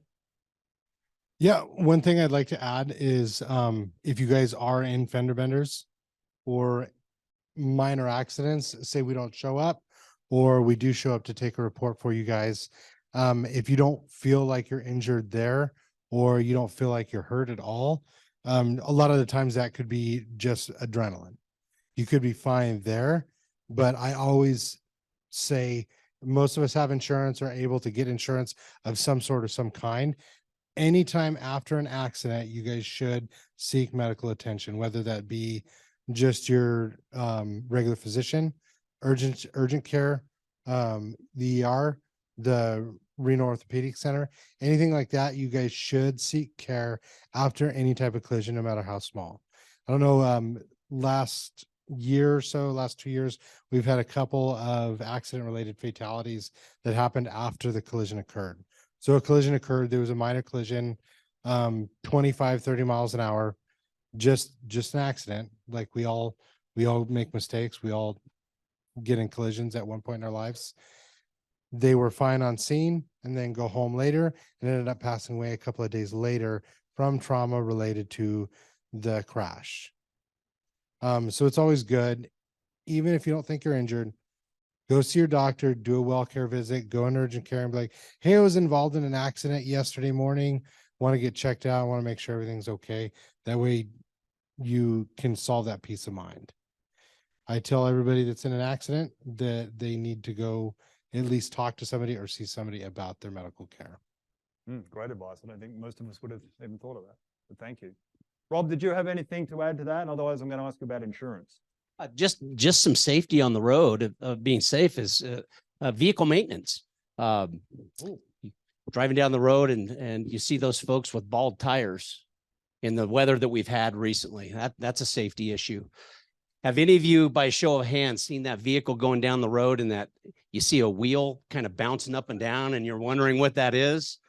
Speaker 5: Yeah, one thing I'd like to add is if you guys are in fender benders or minor accidents, say we don't show up or we do show up to take a report for you guys. If you don't feel like you're injured there or you don't feel like you're hurt at all, a lot of the times that could be just adrenaline. You could be fine there, but I always say most of us have insurance or able to get insurance of some sort of some kind. Anytime after an accident, you guys should seek medical attention, whether that be just your regular physician, urgent care, the ER, the Renal Orthopedic Center, anything like that. You guys should seek care after any type of collision, no matter how small. I don't know, last year or so, last 2 years, we've had a couple of accident related fatalities that happened after the collision occurred. So a collision occurred, there was a minor collision, 25, 30 miles an hour, just an accident. Like we all make mistakes. We all get in collisions at one point in our lives. They were fine on scene and then go home later and ended up passing away a couple of days later from trauma related to the crash. So it's always good, even if you don't think you're injured, go see your doctor, do a well care visit, go in urgent care and be like, hey, I was involved in an accident yesterday morning, want to get checked out, want to make sure everything's okay. That way you can solve that peace of mind. I tell everybody that's in an accident that they need to go at least talk to somebody or see somebody about their medical care.
Speaker 1: Great advice. I don't think most of us would have even thought of that, but thank you. Rob, did you have anything to add to that? Otherwise, I'm going to ask you about insurance.
Speaker 6: Just some safety on the road of being safe is vehicle maintenance. Driving down the road and you see those folks with bald tires in the weather that we've had recently. That's a safety issue. Have any of you, by show of hands, seen that vehicle going down the road and that you see a wheel kind of bouncing up and down and you're wondering what that is?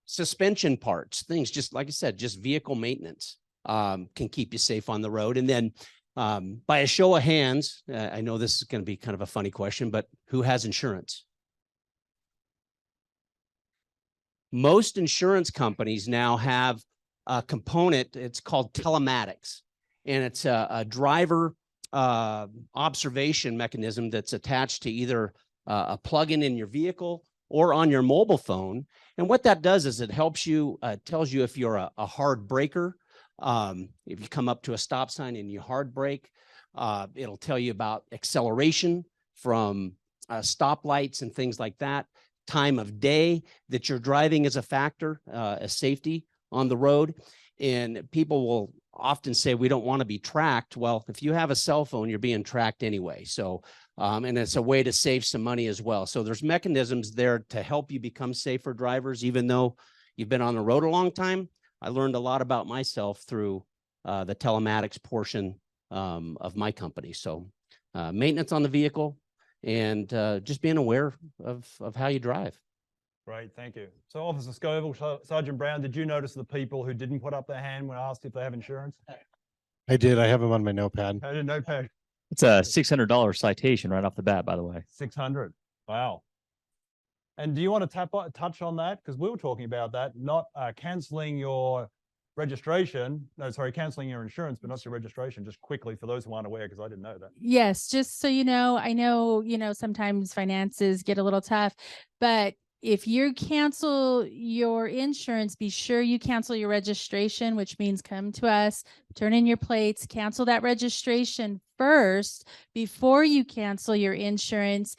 Speaker 6: suspension parts, things just like I said, just vehicle maintenance can keep you safe on the road. And then by a show of hands, I know this is going to be kind of a funny question, but who has insurance? Most insurance companies now have a component, it's called telematics, and it's a driver observation mechanism that's attached to either a plug-in in your vehicle or on your mobile phone. And what that does is it helps you, tells you if you're a hard braker, if you come up to a stop sign and you hard brake, it'll tell you about acceleration from stoplights and things like that. Time of day that you're driving is a factor, as safety on the road. And people will often say, we don't want to be tracked. Well, if you have a cell phone, you're being tracked anyway. So, and it's a way to save some money as well. So there's mechanisms there to help you become safer drivers, even though you've been on the road a long time. I learned a lot about myself through the telematics portion of my company. So maintenance on the vehicle, and just being aware of how you drive.
Speaker 1: Great, thank you. So Officer Scoville, Sergeant Brown, did you notice the people who didn't put up their hand when asked if they have insurance?
Speaker 5: I did. I have them on my notepad.
Speaker 1: I didn't know, Pat.
Speaker 4: It's a $600 citation right off the bat, by the way.
Speaker 1: 600. Wow. And do you want to touch on that? Because we were talking about that, not canceling your registration. No, sorry, canceling your insurance, but not your registration. Just quickly for those who aren't aware, because I didn't know that.
Speaker 2: Yes, just so you know, I know, sometimes finances get a little tough, but if you cancel your insurance, be sure you cancel your registration, which means come to us, turn in your plates, cancel that registration first before you cancel your insurance.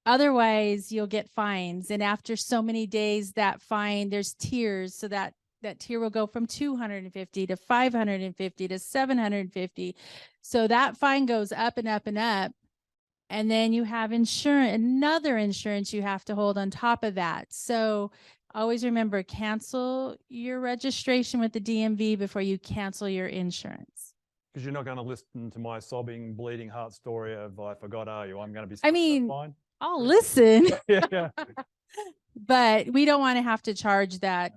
Speaker 2: Otherwise, you'll get fines. And after so many days, that fine, there's tiers. So that tier will go from 250 to 550 to 750. So that fine goes up and up and up. And then you have another insurance you have to hold on top of that. So always remember, cancel your registration with the DMV before you cancel your insurance.
Speaker 1: Because you're not going to listen to my sobbing, bleeding heart story of I forgot, are you? I'm going to be.
Speaker 2: I mean,
Speaker 1: fine.
Speaker 2: I'll listen,
Speaker 1: Yeah.
Speaker 2: but we don't want to have to charge that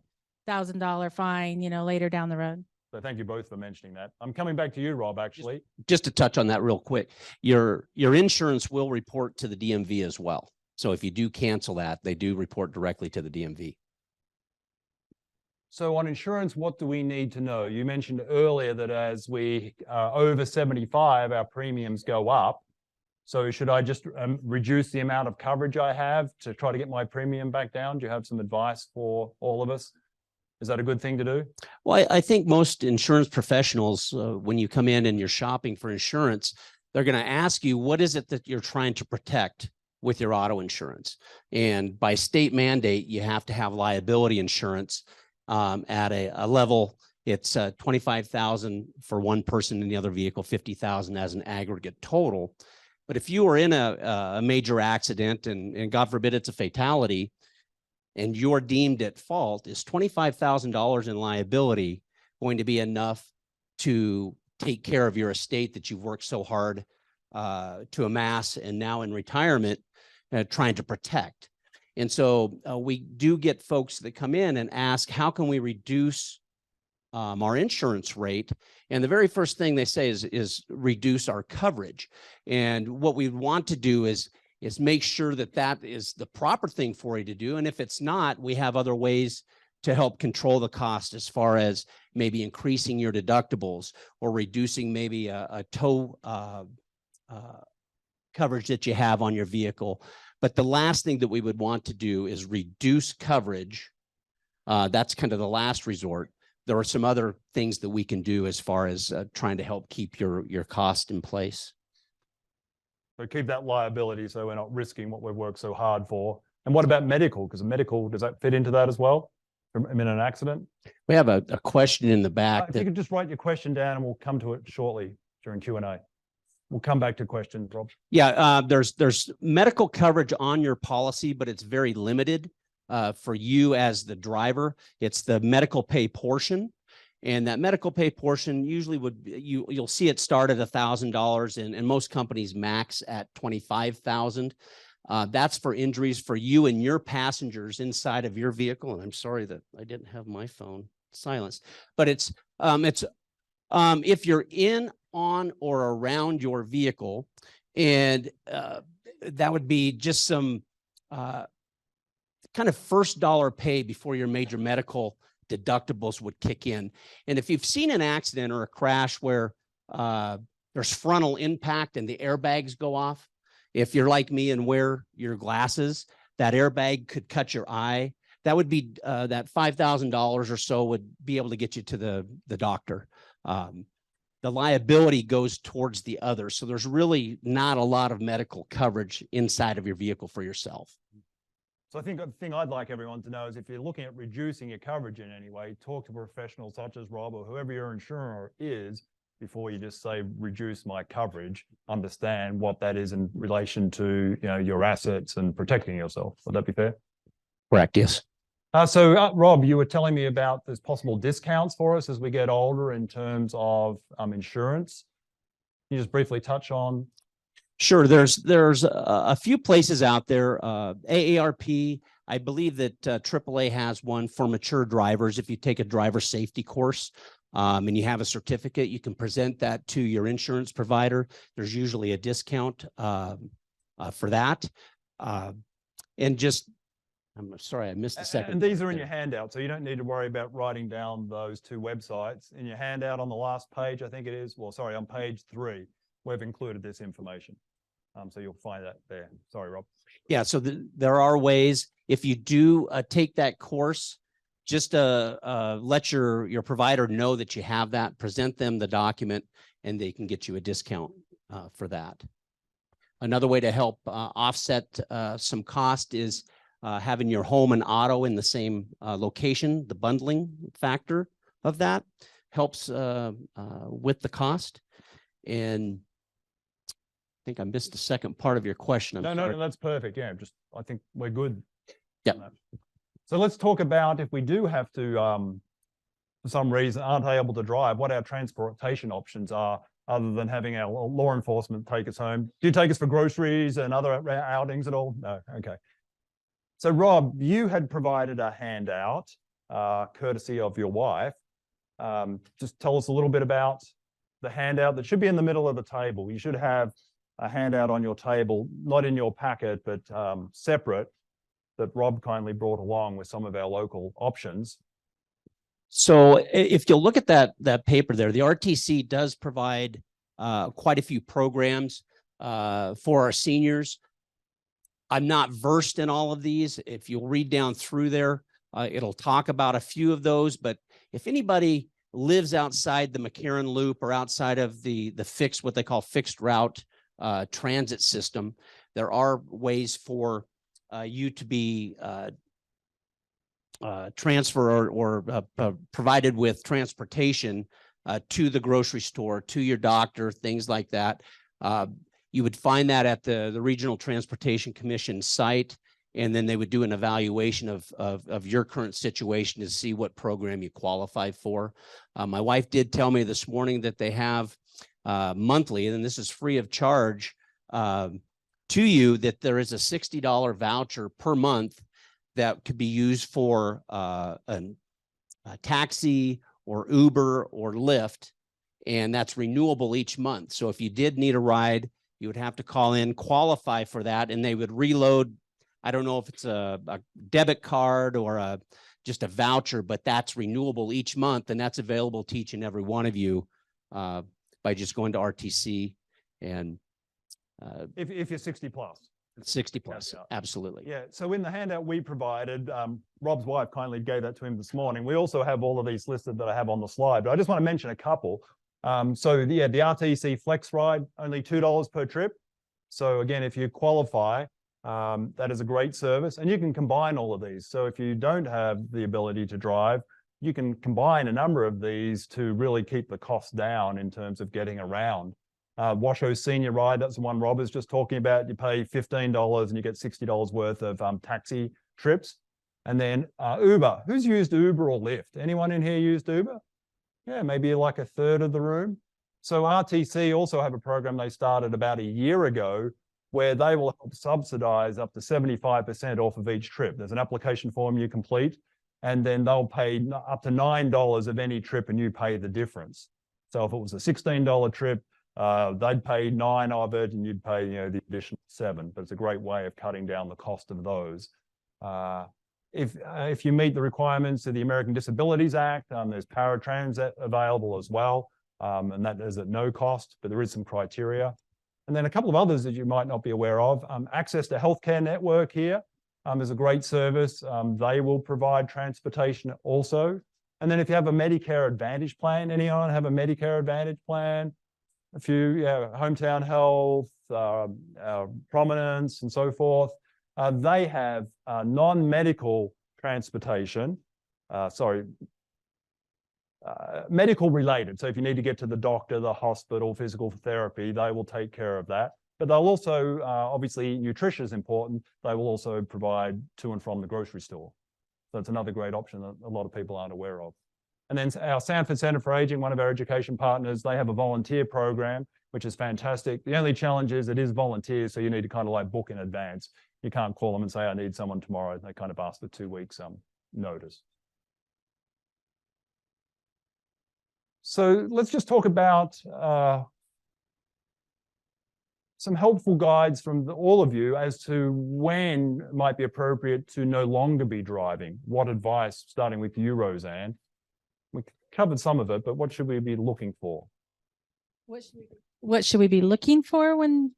Speaker 2: $1,000 fine, later down the road.
Speaker 1: So thank you both for mentioning that. I'm coming back to you, Rob, actually.
Speaker 6: Just to touch on that real quick, your insurance will report to the DMV as well. So if you do cancel that, they do report directly to the DMV.
Speaker 1: So on insurance, what do we need to know? You mentioned earlier that as we are over 75, our premiums go up. So should I just reduce the amount of coverage I have to try to get my premium back down? Do you have some advice for all of us? Is that a good thing to do?
Speaker 6: Well, I think most insurance professionals, when you come in and you're shopping for insurance, they're going to ask you, what is it that you're trying to protect with your auto insurance? And by state mandate, you have to have liability insurance at a level. It's $25,000 for one person in the other vehicle, $50,000 as an aggregate total. But if you are in a major accident and God forbid it's a fatality, and you're deemed at fault, is $25,000 in liability going to be enough to take care of your estate that you've worked so hard to amass and now in retirement trying to protect? And so we do get folks that come in and ask, how can we reduce our insurance rate? And the very first thing they say is reduce our coverage. And what we want to do is make sure that that is the proper thing for you to do. And if it's not, we have other ways to help control the cost, as far as maybe increasing your deductibles or reducing maybe a tow coverage that you have on your vehicle. But the last thing that we would want to do is reduce coverage. That's kind of the last resort. There are some other things that we can do as far as trying to help keep your cost in place.
Speaker 1: So keep that liability so we're not risking what we've worked so hard for. And what about medical? Because medical, does that fit into that as well? In an accident?
Speaker 6: We have a question in the back.
Speaker 1: If you could just write your question down and we'll come to it shortly during Q&A. We'll come back to questions, Rob.
Speaker 6: Yeah, there's medical coverage on your policy, but it's very limited for you as the driver. It's the medical pay portion. And that medical pay portion usually you'll see it start at $1,000, and most companies max at $25,000. That's for injuries for you and your passengers inside of your vehicle. And I'm sorry that I didn't have my phone silenced, but it's if you're in, on, or around your vehicle, and that would be just some kind of first dollar pay before your major medical deductibles would kick in. And if you've seen an accident or a crash where there's frontal impact and the airbags go off, if you're like me and wear your glasses, that airbag could cut your eye. That would be that $5,000 or so would be able to get you to the doctor. The liability goes towards the other. So there's really not a lot of medical coverage inside of your vehicle for yourself.
Speaker 1: So I think the thing I'd like everyone to know is if you're looking at reducing your coverage in any way, talk to professionals such as Rob or whoever your insurer is before you just say, reduce my coverage. Understand what that is in relation to, you know, your assets and protecting yourself. Would that be fair?
Speaker 6: Correct, yes.
Speaker 1: Rob, you were telling me about there's possible discounts for us as we get older in terms of insurance. Can you just briefly touch on?
Speaker 6: Sure. There's a few places out there. AARP, I believe that AAA has one for mature drivers. If you take a driver safety course and you have a certificate, you can present that to your insurance provider. There's usually a discount for that. And just, I'm sorry, I missed the second.
Speaker 1: And these are in your handout, so you don't need to worry about writing down those two websites. In your handout on the last page, I think it is, well, sorry, on page 3, we've included this information. So you'll find that there. Sorry, Rob.
Speaker 6: Yeah, so there are ways. If you do take that course, just let your provider know that you have that, present them the document, and they can get you a discount for that. Another way to help offset some cost is having your home and auto in the same location. The bundling factor of that helps with the cost. And I think I missed the second part of your question.
Speaker 1: No, that's perfect. Yeah, I think we're good.
Speaker 6: Yeah.
Speaker 1: So let's talk about if we do have to, for some reason, aren't able to drive, what our transportation options are, other than having our law enforcement take us home. Do you take us for groceries and other outings at all? No. Okay. So Rob, you had provided a handout, courtesy of your wife. Just tell us a little bit about the handout that should be in the middle of the table. You should have a handout on your table, not in your packet, but separate, that Rob kindly brought along with some of our local options.
Speaker 6: So if you'll look at that paper there, the RTC does provide quite a few programs for our seniors. I'm not versed in all of these. If you'll read down through there, it'll talk about a few of those. But if anybody lives outside the McCarran Loop or outside of the fixed, what they call fixed route transit system, there are ways for you to be transferred or provided with transportation to the grocery store, to your doctor, things like that. You would find that at the Regional Transportation Commission site, and then they would do an evaluation of your current situation to see what program you qualify for. My wife did tell me this morning that they have monthly, and this is free of charge to you, that there is a $60 voucher per month that could be used for a taxi or Uber or Lyft, and that's renewable each month. So if you did need a ride, you would have to call in, qualify for that, and they would reload. I don't know if it's a debit card or just a voucher, but that's renewable each month, and that's available to each and every one of you by just going to RTC and
Speaker 1: If you're 60 plus.
Speaker 6: 60 plus,
Speaker 1: Yeah.
Speaker 6: absolutely.
Speaker 1: Yeah, so in the handout we provided, Rob's wife kindly gave that to him this morning. We also have all of these listed that I have on the slide, but I just want to mention a couple. The RTC Flex Ride, only $2 per trip. So again, if you qualify, that is a great service, and you can combine all of these. So if you don't have the ability to drive, you can combine a number of these to really keep the costs down in terms of getting around. Washoe Senior Ride, that's the one Rob is just talking about. You pay $15 and you get $60 worth of taxi trips. And then Uber. Who's used Uber or Lyft? Anyone in here used Uber? Yeah, maybe like a third of the room. So RTC also have a program they started about a year ago where they will help subsidize up to 75% off of each trip. There's an application form you complete, and then they'll pay up to $9 of any trip, and you pay the difference. So if it was a $16 trip, they'd pay $9 of it, and you'd pay, the additional $7. But it's a great way of cutting down the cost of those. If you meet the requirements of the American Disabilities Act, there's paratransit available as well, and that is at no cost, but there is some criteria. And then a couple of others that you might not be aware of. Access to Healthcare Network here is a great service. They will provide transportation also. And then if you have a Medicare Advantage plan, anyone have a Medicare Advantage plan? A few, Hometown Health, Prominence, and so forth. They have non-medical transportation, medical related. So if you need to get to the doctor, the hospital, physical therapy, they will take care of that. But they'll also, obviously, nutrition is important. They will also provide to and from the grocery store. So it's another great option that a lot of people aren't aware of. And then our Sanford Center for Aging, one of our education partners, they have a volunteer program, which is fantastic. The only challenge is it is volunteers, so you need to kind of like book in advance. You can't call them and say, I need someone tomorrow. They kind of ask for 2 weeks notice. So let's just talk about some helpful guides from all of you as to when it might be appropriate to no longer be driving. What advice, starting with you, Roseanne? We covered some of it, but what should we be looking for?
Speaker 2: What should we be looking for when?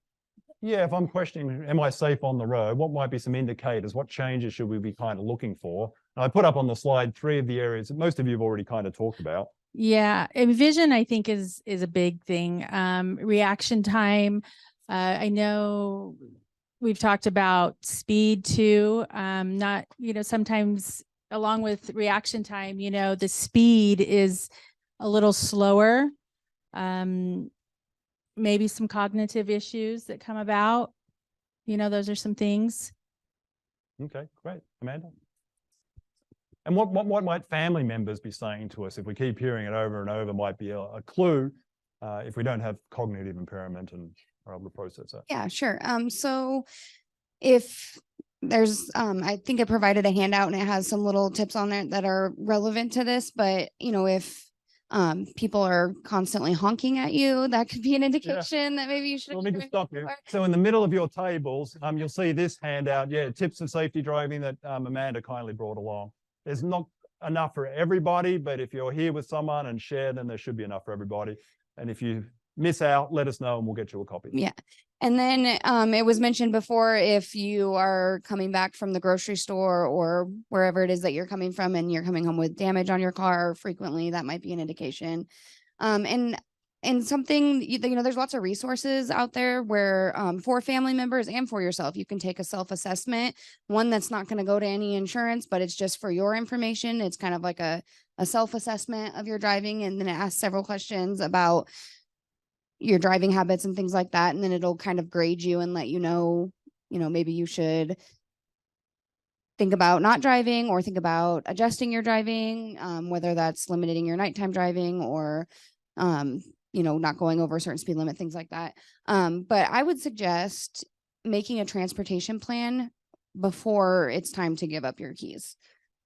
Speaker 1: Yeah, if I'm questioning, am I safe on the road? What might be some indicators? What changes should we be kind of looking for? And I put up on the slide 3 of the areas that most of you have already kind of talked about.
Speaker 2: Yeah, and vision, I think, is a big thing. Reaction time. I know we've talked about speed too. Not, sometimes along with reaction time, the speed is a little slower. Maybe some cognitive issues that come about. Those are some things.
Speaker 1: Okay, great. Amanda? And what might family members be saying to us if we keep hearing it over and over? Might be a clue if we don't have cognitive impairment and are able to process that.
Speaker 3: Yeah, sure. So if there's, I think I provided a handout and it has some little tips on there that are relevant to this, but if people are constantly honking at you, that could be an indication that maybe you should.
Speaker 1: Let me just stop you. So in the middle of your tables, you'll see this handout. Yeah, tips of safety driving that Amanda kindly brought along. There's not enough for everybody, but if you're here with someone and share, then there should be enough for everybody. And if you miss out, let us know and we'll get you a copy.
Speaker 3: Yeah. And then it was mentioned before, if you are coming back from the grocery store or wherever it is that you're coming from and you're coming home with damage on your car frequently, that might be an indication. And something, there's lots of resources out there where for family members and for yourself, you can take a self-assessment, one that's not going to go to any insurance, but it's just for your information. It's kind of like a self-assessment of your driving. And then it asks several questions about your driving habits and things like that. And then it'll kind of grade you and let you know, maybe you should think about not driving or think about adjusting your driving, whether that's limiting your nighttime driving or, not going over a certain speed limit, things like that. But I would suggest making a transportation plan before it's time to give up your keys.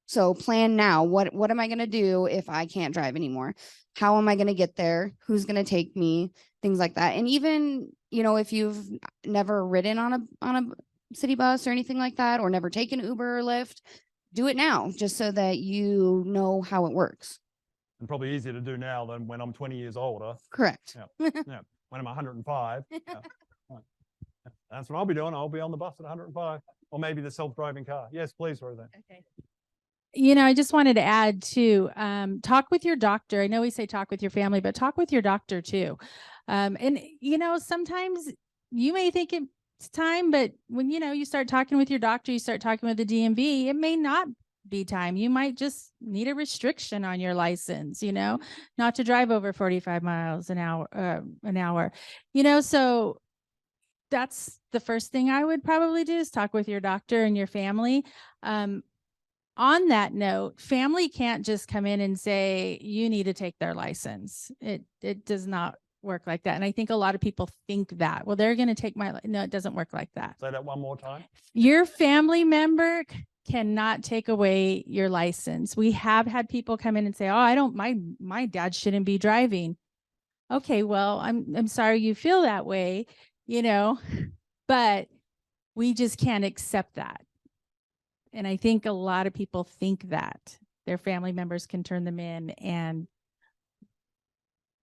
Speaker 3: So plan now. What am I going to do if I can't drive anymore? How am I going to get there? Who's going to take me? Things like that. And even, if you've never ridden on a city bus or anything like that, or never taken Uber or Lyft, do it now, just so that you know how it works.
Speaker 1: And probably easier to do now than when I'm 20 years older.
Speaker 3: Correct.
Speaker 1: Yeah. When I'm 105. That's what I'll be doing. I'll be on the bus at 105, or maybe the self-driving car. Yes, please, Roseanne.
Speaker 2: Okay. I just wanted to add too, talk with your doctor. I know we say talk with your family, but talk with your doctor too. And sometimes you may think it's time, but when, you start talking with your doctor, you start talking with the DMV, it may not be time. You might just need a restriction on your license, not to drive over 45 miles an hour, so that's the first thing I would probably do, is talk with your doctor and your family. On that note, family can't just come in and say, you need to take their license. It does not work like that. And I think a lot of people think that, well, they're going to take my, no, it doesn't work like that.
Speaker 1: Say that one more time.
Speaker 2: Your family member cannot take away your license. We have had people come in and say, oh, my dad shouldn't be driving. Okay, well, I'm sorry you feel that way, but we just can't accept that. And I think a lot of people think that their family members can turn them in, and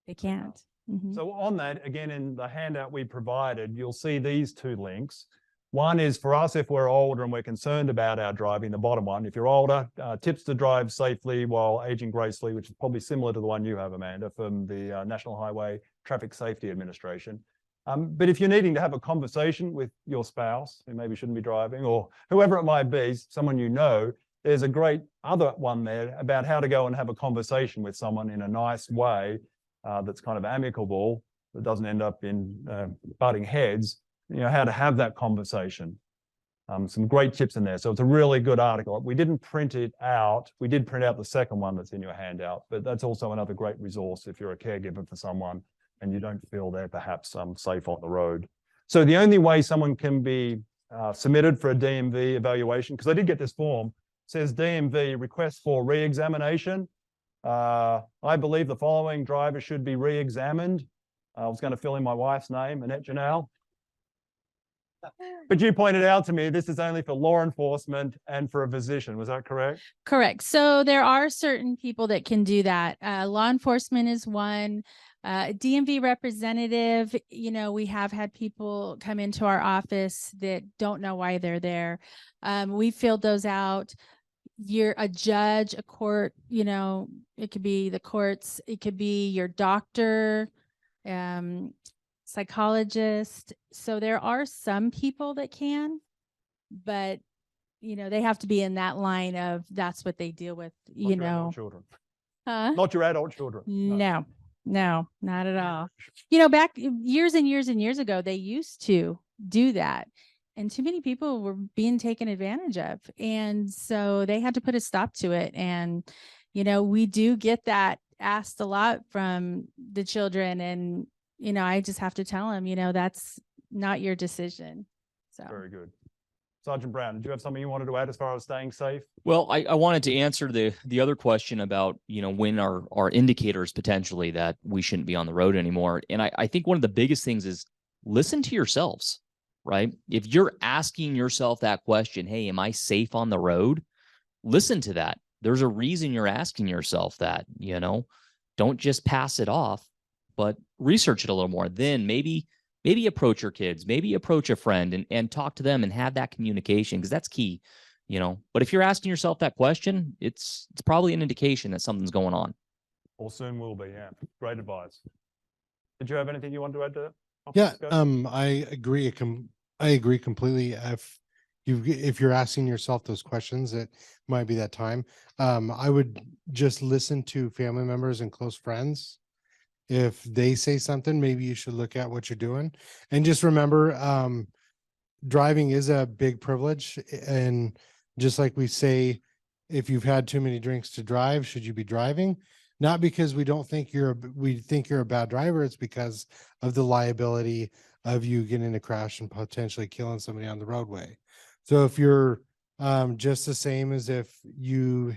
Speaker 2: they can't. Mhm.
Speaker 1: So on that, again, in the handout we provided, you'll see these two links. One is for us if we're older and we're concerned about our driving, the bottom one. If you're older, tips to drive safely while aging gracefully, which is probably similar to the one you have, Amanda, from the National Highway Traffic Safety Administration. But if you're needing to have a conversation with your spouse, who maybe shouldn't be driving, or whoever it might be, someone you know, there's a great other one there about how to go and have a conversation with someone in a nice way that's kind of amicable, that doesn't end up in butting heads, how to have that conversation. Some great tips in there. So it's a really good article. We didn't print it out. We did print out the second one that's in your handout, but that's also another great resource if you're a caregiver for someone and you don't feel they're perhaps safe on the road. So the only way someone can be submitted for a DMV evaluation, because I did get this form, says DMV request for re-examination. I believe the following driver should be re-examined. I was going to fill in my wife's name, Annette Janelle. But you pointed out to me this is only for law enforcement and for a physician. Was that correct?
Speaker 2: Correct. So there are certain people that can do that. Law enforcement is one. DMV representative, we have had people come into our office that don't know why they're there. We filled those out. You're a judge, a court, it could be the courts, it could be your doctor, psychologist. So there are some people that can, but they have to be in that line of that's what they deal with,
Speaker 1: Not your adult children.
Speaker 2: Huh?
Speaker 1: Not your adult children.
Speaker 2: No, not at all. Back years and years and years ago, they used to do that. And too many people were being taken advantage of. And so they had to put a stop to it. And, we do get that asked a lot from the children. And, I just have to tell them, that's not your decision. So
Speaker 1: Very good. Sergeant Brown, did you have something you wanted to add as far as staying safe?
Speaker 4: Well, I wanted to answer the other question about, when are indicators potentially that we shouldn't be on the road anymore. And I think one of the biggest things is listen to yourselves, right? If you're asking yourself that question, hey, am I safe on the road? Listen to that. There's a reason you're asking yourself that, don't just pass it off, but research it a little more. Then maybe approach your kids, maybe approach a friend and talk to them and have that communication, because that's key, But if you're asking yourself that question, it's probably an indication that something's going on.
Speaker 1: Or soon will be, yeah. Great advice. Did you have anything you wanted to add to that?
Speaker 5: Yeah, I agree. I agree completely. If you're asking yourself those questions, it might be that time. I would just listen to family members and close friends. If they say something, maybe you should look at what you're doing. And just remember, driving is a big privilege. And just like we say, if you've had too many drinks to drive, should you be driving? Not because we think you're a bad driver. It's because of the liability of you getting in a crash and potentially killing somebody on the roadway. So if you're just the same as if you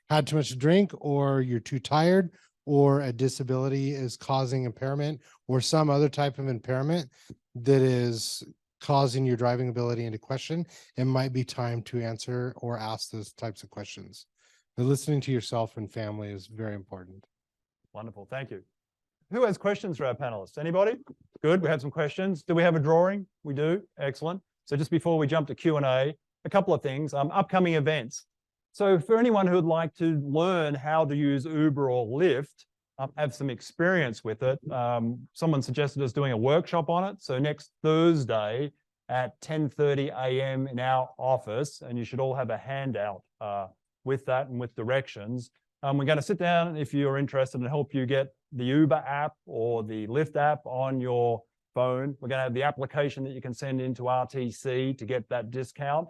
Speaker 5: had too much to drink, or you're too tired, or a disability is causing impairment, or some other type of impairment that is causing your driving ability into question, it might be time to answer or ask those types of questions. But listening to yourself and family is very important.
Speaker 1: Wonderful. Thank you. Who has questions for our panelists? Anybody? Good. We have some questions. Do we have a drawing? We do. Excellent. So just before we jump to Q&A, a couple of things. Upcoming events. So for anyone who would like to learn how to use Uber or Lyft, have some experience with it, someone suggested us doing a workshop on it. So next Thursday at 10:30 a.m. in our office, and you should all have a handout with that and with directions. We're going to sit down, if you're interested, and help you get the Uber app or the Lyft app on your phone. We're going to have the application that you can send into RTC to get that discount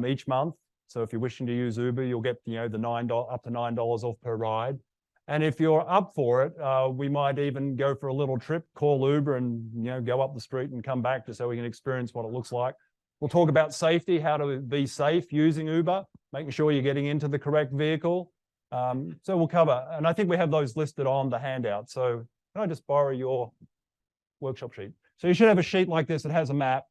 Speaker 1: each month. So if you're wishing to use Uber, you'll get the $9 up to $9 off per ride. And if you're up for it, we might even go for a little trip, call Uber and, go up the street and come back just so we can experience what it looks like. We'll talk about safety, how to be safe using Uber, making sure you're getting into the correct vehicle. So we'll cover, and I think we have those listed on the handout. So can I just borrow your workshop sheet? So you should have a sheet like this that has a map.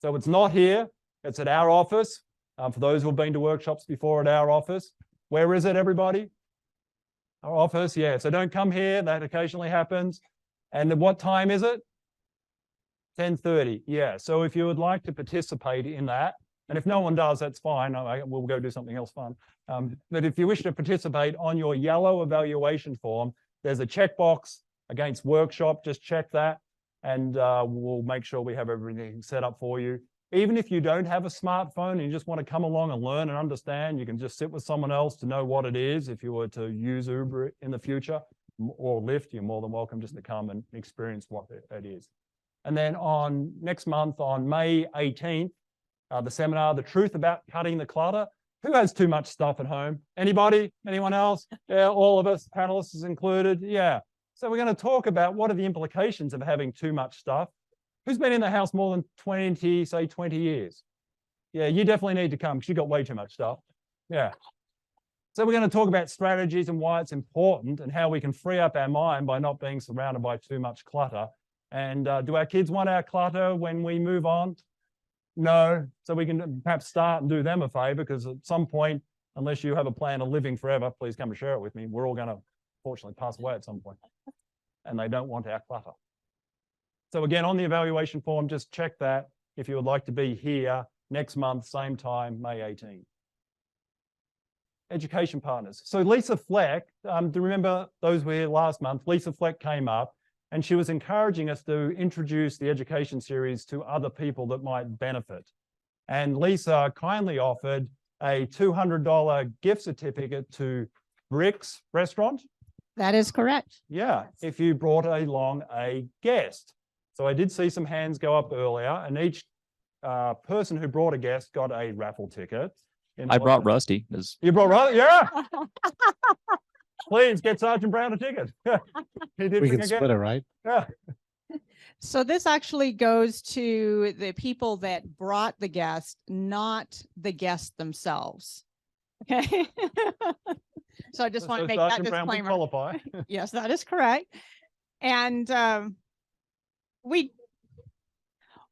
Speaker 1: So it's not here, it's at our office. For those who have been to workshops before, at our office. Where is it, everybody? Our office, yeah. So don't come here, that occasionally happens. And at what time is it? 10:30, yeah. So if you would like to participate in that, and if no one does, that's fine. We'll go do something else fun. But if you wish to participate, on your yellow evaluation form, there's a checkbox against workshop. Just check that, and we'll make sure we have everything set up for you. Even if you don't have a smartphone and you just want to come along and learn and understand, you can just sit with someone else to know what it is. If you were to use Uber in the future or Lyft, you're more than welcome just to come and experience what it is. And then on next month, on May 18th, the seminar, The Truth About Cutting the Clutter. Who has too much stuff at home? Anybody? Anyone else? Yeah, all of us, panelists included. Yeah. So we're going to talk about what are the implications of having too much stuff. Who's been in the house more than 20 years? Yeah, you definitely need to come because you've got way too much stuff. Yeah. So we're going to talk about strategies and why it's important and how we can free up our mind by not being surrounded by too much clutter. And do our kids want our clutter when we move on? No. So we can perhaps start and do them a favor, because at some point, unless you have a plan of living forever, please come and share it with me. We're all going to fortunately pass away at some point, and they don't want our clutter. So again, on the evaluation form, just check that if you would like to be here next month, same time, May 18. Education partners. So Lisa Fleck, do you remember those were here last month? Lisa Fleck came up and she was encouraging us to introduce the education series to other people that might benefit. And Lisa kindly offered a $200 gift certificate to Rick's Restaurant.
Speaker 7: That is correct.
Speaker 1: Yeah, if you brought along a guest. So I did see some hands go up earlier, and each person who brought a guest got a raffle ticket.
Speaker 4: I brought Rusty.
Speaker 1: You brought Rusty? Yeah. Please get Sergeant Brown a ticket. He did
Speaker 5: We
Speaker 1: bring
Speaker 5: can
Speaker 1: a
Speaker 5: split
Speaker 1: guest.
Speaker 5: it, right?
Speaker 1: Yeah.
Speaker 7: So this actually goes to the people that brought the guest, not the guest themselves. Okay. So I just want to make that
Speaker 1: Sergeant Brown would
Speaker 7: disclaimer.
Speaker 1: qualify.
Speaker 7: Yes, that is correct. And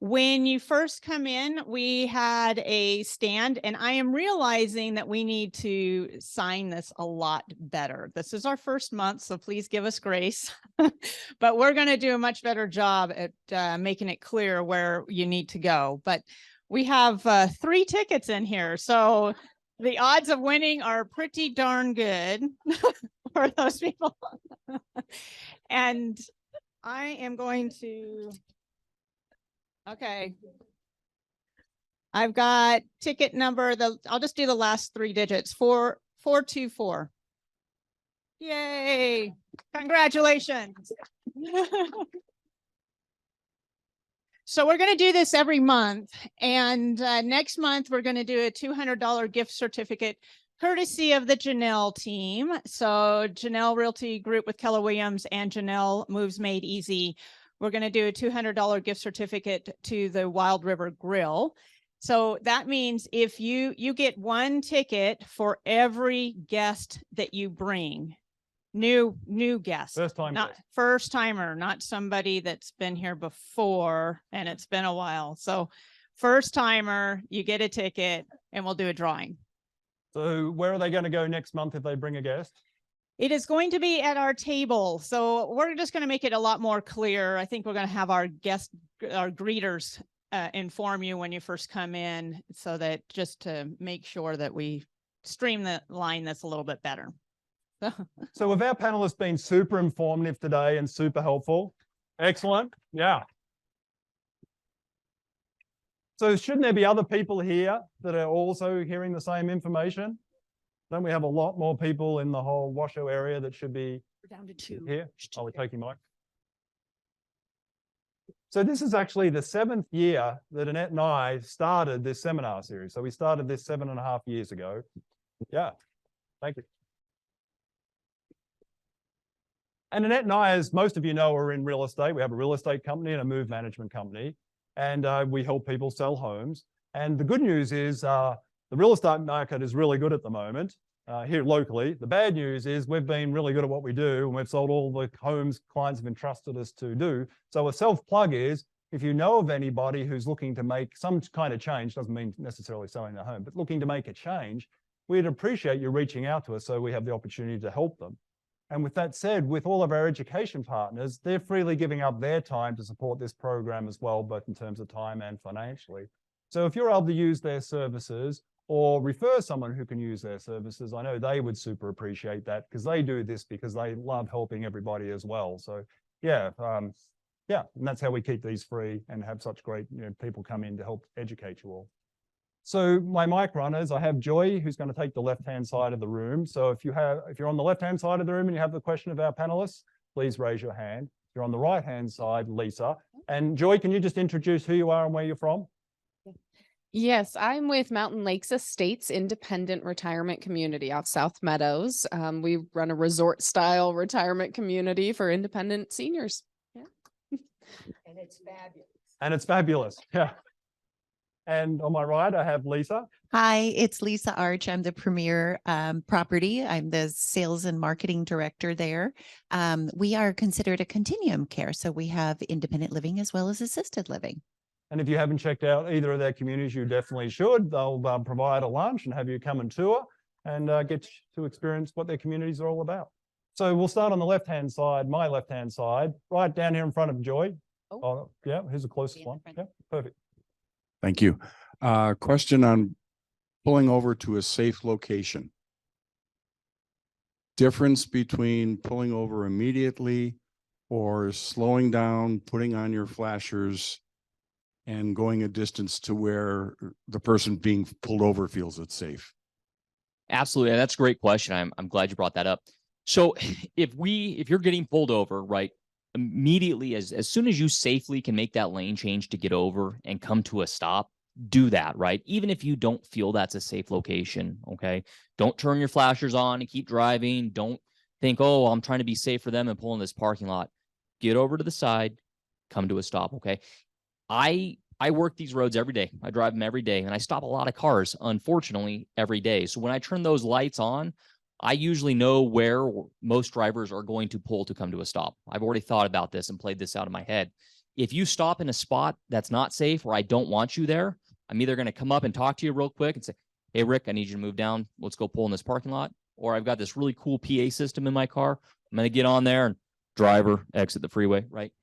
Speaker 7: when you first come in, we had a stand, and I am realizing that we need to sign this a lot better. This is our first month, so please give us grace. But we're going to do a much better job at making it clear where you need to go. But we have 3 tickets in here, so the odds of winning are pretty darn good for those people. And I am going to, okay. I've got ticket number, I'll just do the last 3 digits, 424. Yay, congratulations. So we're going to do this every month, and next month we're going to do a $200 gift certificate courtesy of the Janelle team. So Janelle Realty Group with Keller Williams and Janelle Moves Made Easy. We're going to do a $200 gift certificate to the Wild River Grill. So that means if you get 1 ticket for every guest that you bring, new guest,
Speaker 1: First time
Speaker 7: not
Speaker 1: guest.
Speaker 7: first timer, not somebody that's been here before and it's been a while. So first timer, you get a ticket and we'll do a drawing.
Speaker 1: So where are they going to go next month if they bring a guest?
Speaker 7: It is going to be at our table. So we're just going to make it a lot more clear. I think we're going to have our greeters inform you when you first come in, so that just to make sure that we streamline this a little bit better.
Speaker 1: So have our panelists been super informative today and super helpful? Excellent. Yeah. So shouldn't there be other people here that are also hearing the same information? Don't we have a lot more people in the whole Washoe area that should be
Speaker 7: We're down to 2.
Speaker 1: here? Oh, we're taking Mike. So this is actually the 7th year that Annette and I started this seminar series. So we started this 7.5 years ago. Yeah, thank you. And Annette and I, as most of you know, are in real estate. We have a real estate company and a move management company, and we help people sell homes. And the good news is the real estate market is really good at the moment here locally. The bad news is we've been really good at what we do, and we've sold all the homes clients have entrusted us to do. So a self-plug is, if you know of anybody who's looking to make some kind of change, doesn't mean necessarily selling their home, but looking to make a change, we'd appreciate you reaching out to us so we have the opportunity to help them. And with that said, with all of our education partners, they're freely giving up their time to support this program as well, both in terms of time and financially. So if you're able to use their services or refer someone who can use their services, I know they would super appreciate that, because they do this because they love helping everybody as well. So yeah, yeah, and that's how we keep these free and have such great people come in to help educate you all. So my mic runners, I have Joy, who's going to take the left-hand side of the room. So if you're on the left-hand side of the room and you have the question of our panelists, please raise your hand. If you're on the right-hand side, Lisa. And Joy, can you just introduce who you are and where you're from?
Speaker 8: Yes, I'm with Mountain Lakes Estates Independent Retirement Community out South Meadows. We run a resort style retirement community for independent seniors. Yeah.
Speaker 9: And it's fabulous.
Speaker 1: And it's fabulous. Yeah. And on my right, I have Lisa.
Speaker 9: Hi, it's Lisa Arch. I'm the Premier Property. I'm the Sales and Marketing Director there. We are considered a continuum care, so we have independent living as well as assisted living.
Speaker 1: And if you haven't checked out either of their communities, you definitely should. They'll provide a lunch and have you come and tour and get to experience what their communities are all about. So we'll start on the left-hand side, my left-hand side, right down here in front of Joy. Oh, yeah, who's the closest one? Yeah, perfect.
Speaker 10: Thank you. Question on pulling over to a safe location. Difference between pulling over immediately or slowing down, putting on your flashers, and going a distance to where the person being pulled over feels it's safe?
Speaker 4: Absolutely. And that's a great question. I'm glad you brought that up. So if you're getting pulled over, right, immediately, as soon as you safely can make that lane change to get over and come to a stop, do that, right? Even if you don't feel that's a safe location, okay? Don't turn your flashers on and keep driving. Don't think, oh, I'm trying to be safe for them and pull in this parking lot. Get over to the side, come to a stop, okay? I work these roads every day. I drive them every day, and I stop a lot of cars, unfortunately, every day. So when I turn those lights on, I usually know where most drivers are going to pull to come to a stop. I've already thought about this and played this out in my head. If you stop in a spot that's not safe or I don't want you there, I'm either going to come up and talk to you real quick and say, hey, Rick, I need you to move down. Let's go pull in this parking lot. Or I've got this really cool PA system in my car. I'm going to get on there and driver, exit the freeway, right?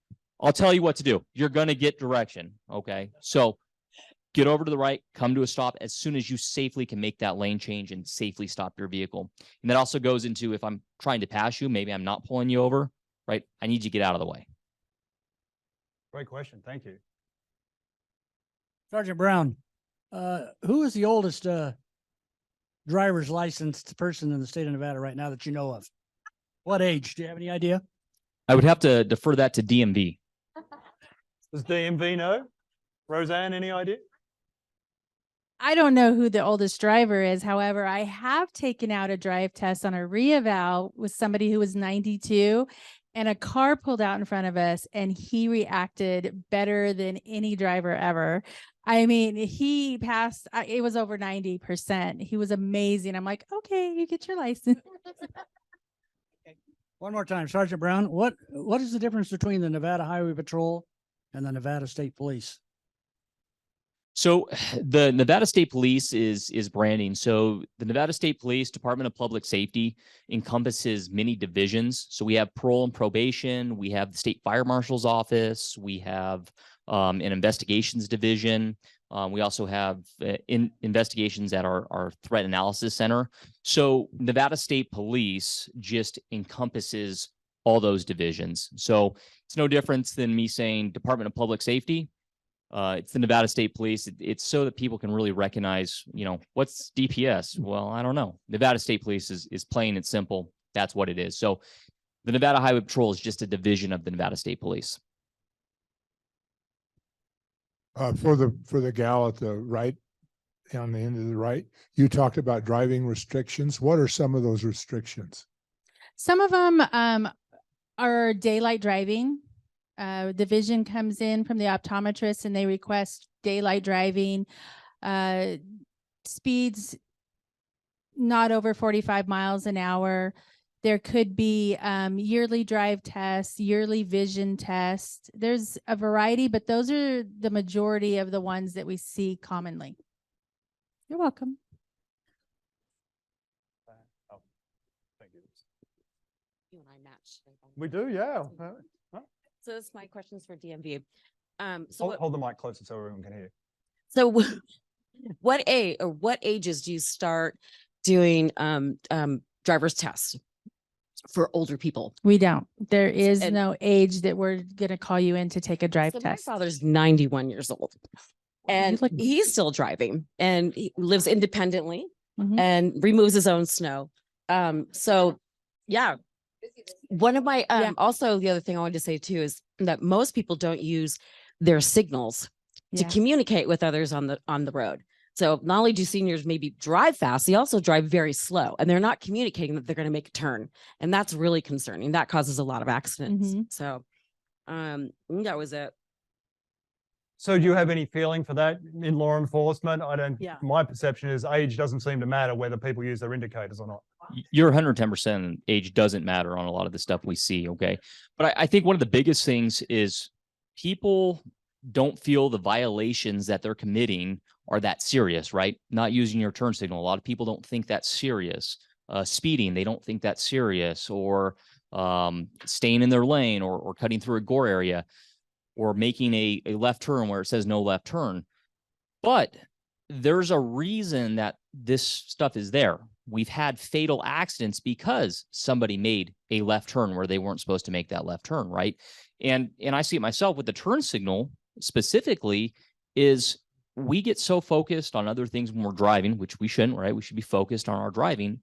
Speaker 4: I'll tell you what to do. You're going to get direction, okay? So get over to the right, come to a stop as soon as you safely can make that lane change and safely stop your vehicle. And that also goes into, if I'm trying to pass you, maybe I'm not pulling you over, right? I need you to get out of the way.
Speaker 1: Great question. Thank you.
Speaker 11: Sergeant Brown, who is the oldest driver's licensed person in the state of Nevada right now that you know of? What age? Do you have any idea?
Speaker 4: I would have to defer that to DMV.
Speaker 1: Does DMV know? Roseanne, any idea?
Speaker 2: I don't know who the oldest driver is. However, I have taken out a drive test on a reeval with somebody who was 92, and a car pulled out in front of us and he reacted better than any driver ever. I mean, he passed, it was over 90%. He was amazing. I'm like, okay, you get your license.
Speaker 11: One more time, Sergeant Brown, what is the difference between the Nevada Highway Patrol and the Nevada State Police?
Speaker 4: So the Nevada State Police is branding. So the Nevada State Police Department of Public Safety encompasses many divisions. So we have parole and probation, we have the State Fire Marshal's office, we have an investigations division. We also have investigations at our threat analysis center. So Nevada State Police just encompasses all those divisions. So it's no difference than me saying Department of Public Safety. It's the Nevada State Police. It's so that people can really recognize, what's DPS? Well, I don't know. Nevada State Police is plain and simple. That's what it is. So the Nevada Highway Patrol is just a division of the Nevada State Police.
Speaker 12: For the gal at the right, on the end of the right, you talked about driving restrictions. What are some of those restrictions?
Speaker 2: Some of them Our daylight driving, the vision comes in from the optometrist and they request daylight driving, speeds not over 45 miles an hour. There could be yearly drive tests, yearly vision tests. There's a variety, but those are the majority of the ones that we see commonly. You're welcome.
Speaker 13: You and I matched.
Speaker 1: We do, yeah.
Speaker 13: So this is my questions for DMV.
Speaker 1: Hold the mic closer so everyone can hear.
Speaker 13: So what ages do you start doing driver's tests for older people?
Speaker 2: We don't. There is
Speaker 13: And-
Speaker 2: no age that we're going to call you in to take a drive
Speaker 13: So
Speaker 2: test.
Speaker 13: my father's 91 years old and
Speaker 2: look-
Speaker 13: he's still driving and he lives independently
Speaker 2: Mhm.
Speaker 13: and removes his own snow. So yeah. One of my,
Speaker 2: Yeah.
Speaker 13: also the other thing I wanted to say too is that most people don't use their signals to
Speaker 2: Yeah.
Speaker 13: communicate with others on the road. So not only do seniors maybe drive fast, they also drive very slow and they're not communicating that they're going to make a turn. And that's really concerning. That causes a lot of accidents.
Speaker 2: Mhm.
Speaker 13: So, that was it.
Speaker 1: So do you have any feeling for that in law enforcement?
Speaker 2: Yeah.
Speaker 1: My perception is age doesn't seem to matter whether people use their indicators or not.
Speaker 4: You're 110%. Age doesn't matter on a lot of the stuff we see. Okay. But I think one of the biggest things is people don't feel the violations that they're committing are that serious, right? Not using your turn signal. A lot of people don't think that's serious. Speeding, they don't think that's serious, or staying in their lane, or cutting through a gore area, or making a left turn where it says no left turn. But there's a reason that this stuff is there. We've had fatal accidents because somebody made a left turn where they weren't supposed to make that left turn, right? And I see it myself with the turn signal specifically, is we get so focused on other things when we're driving, which we shouldn't, right? We should be focused on our driving.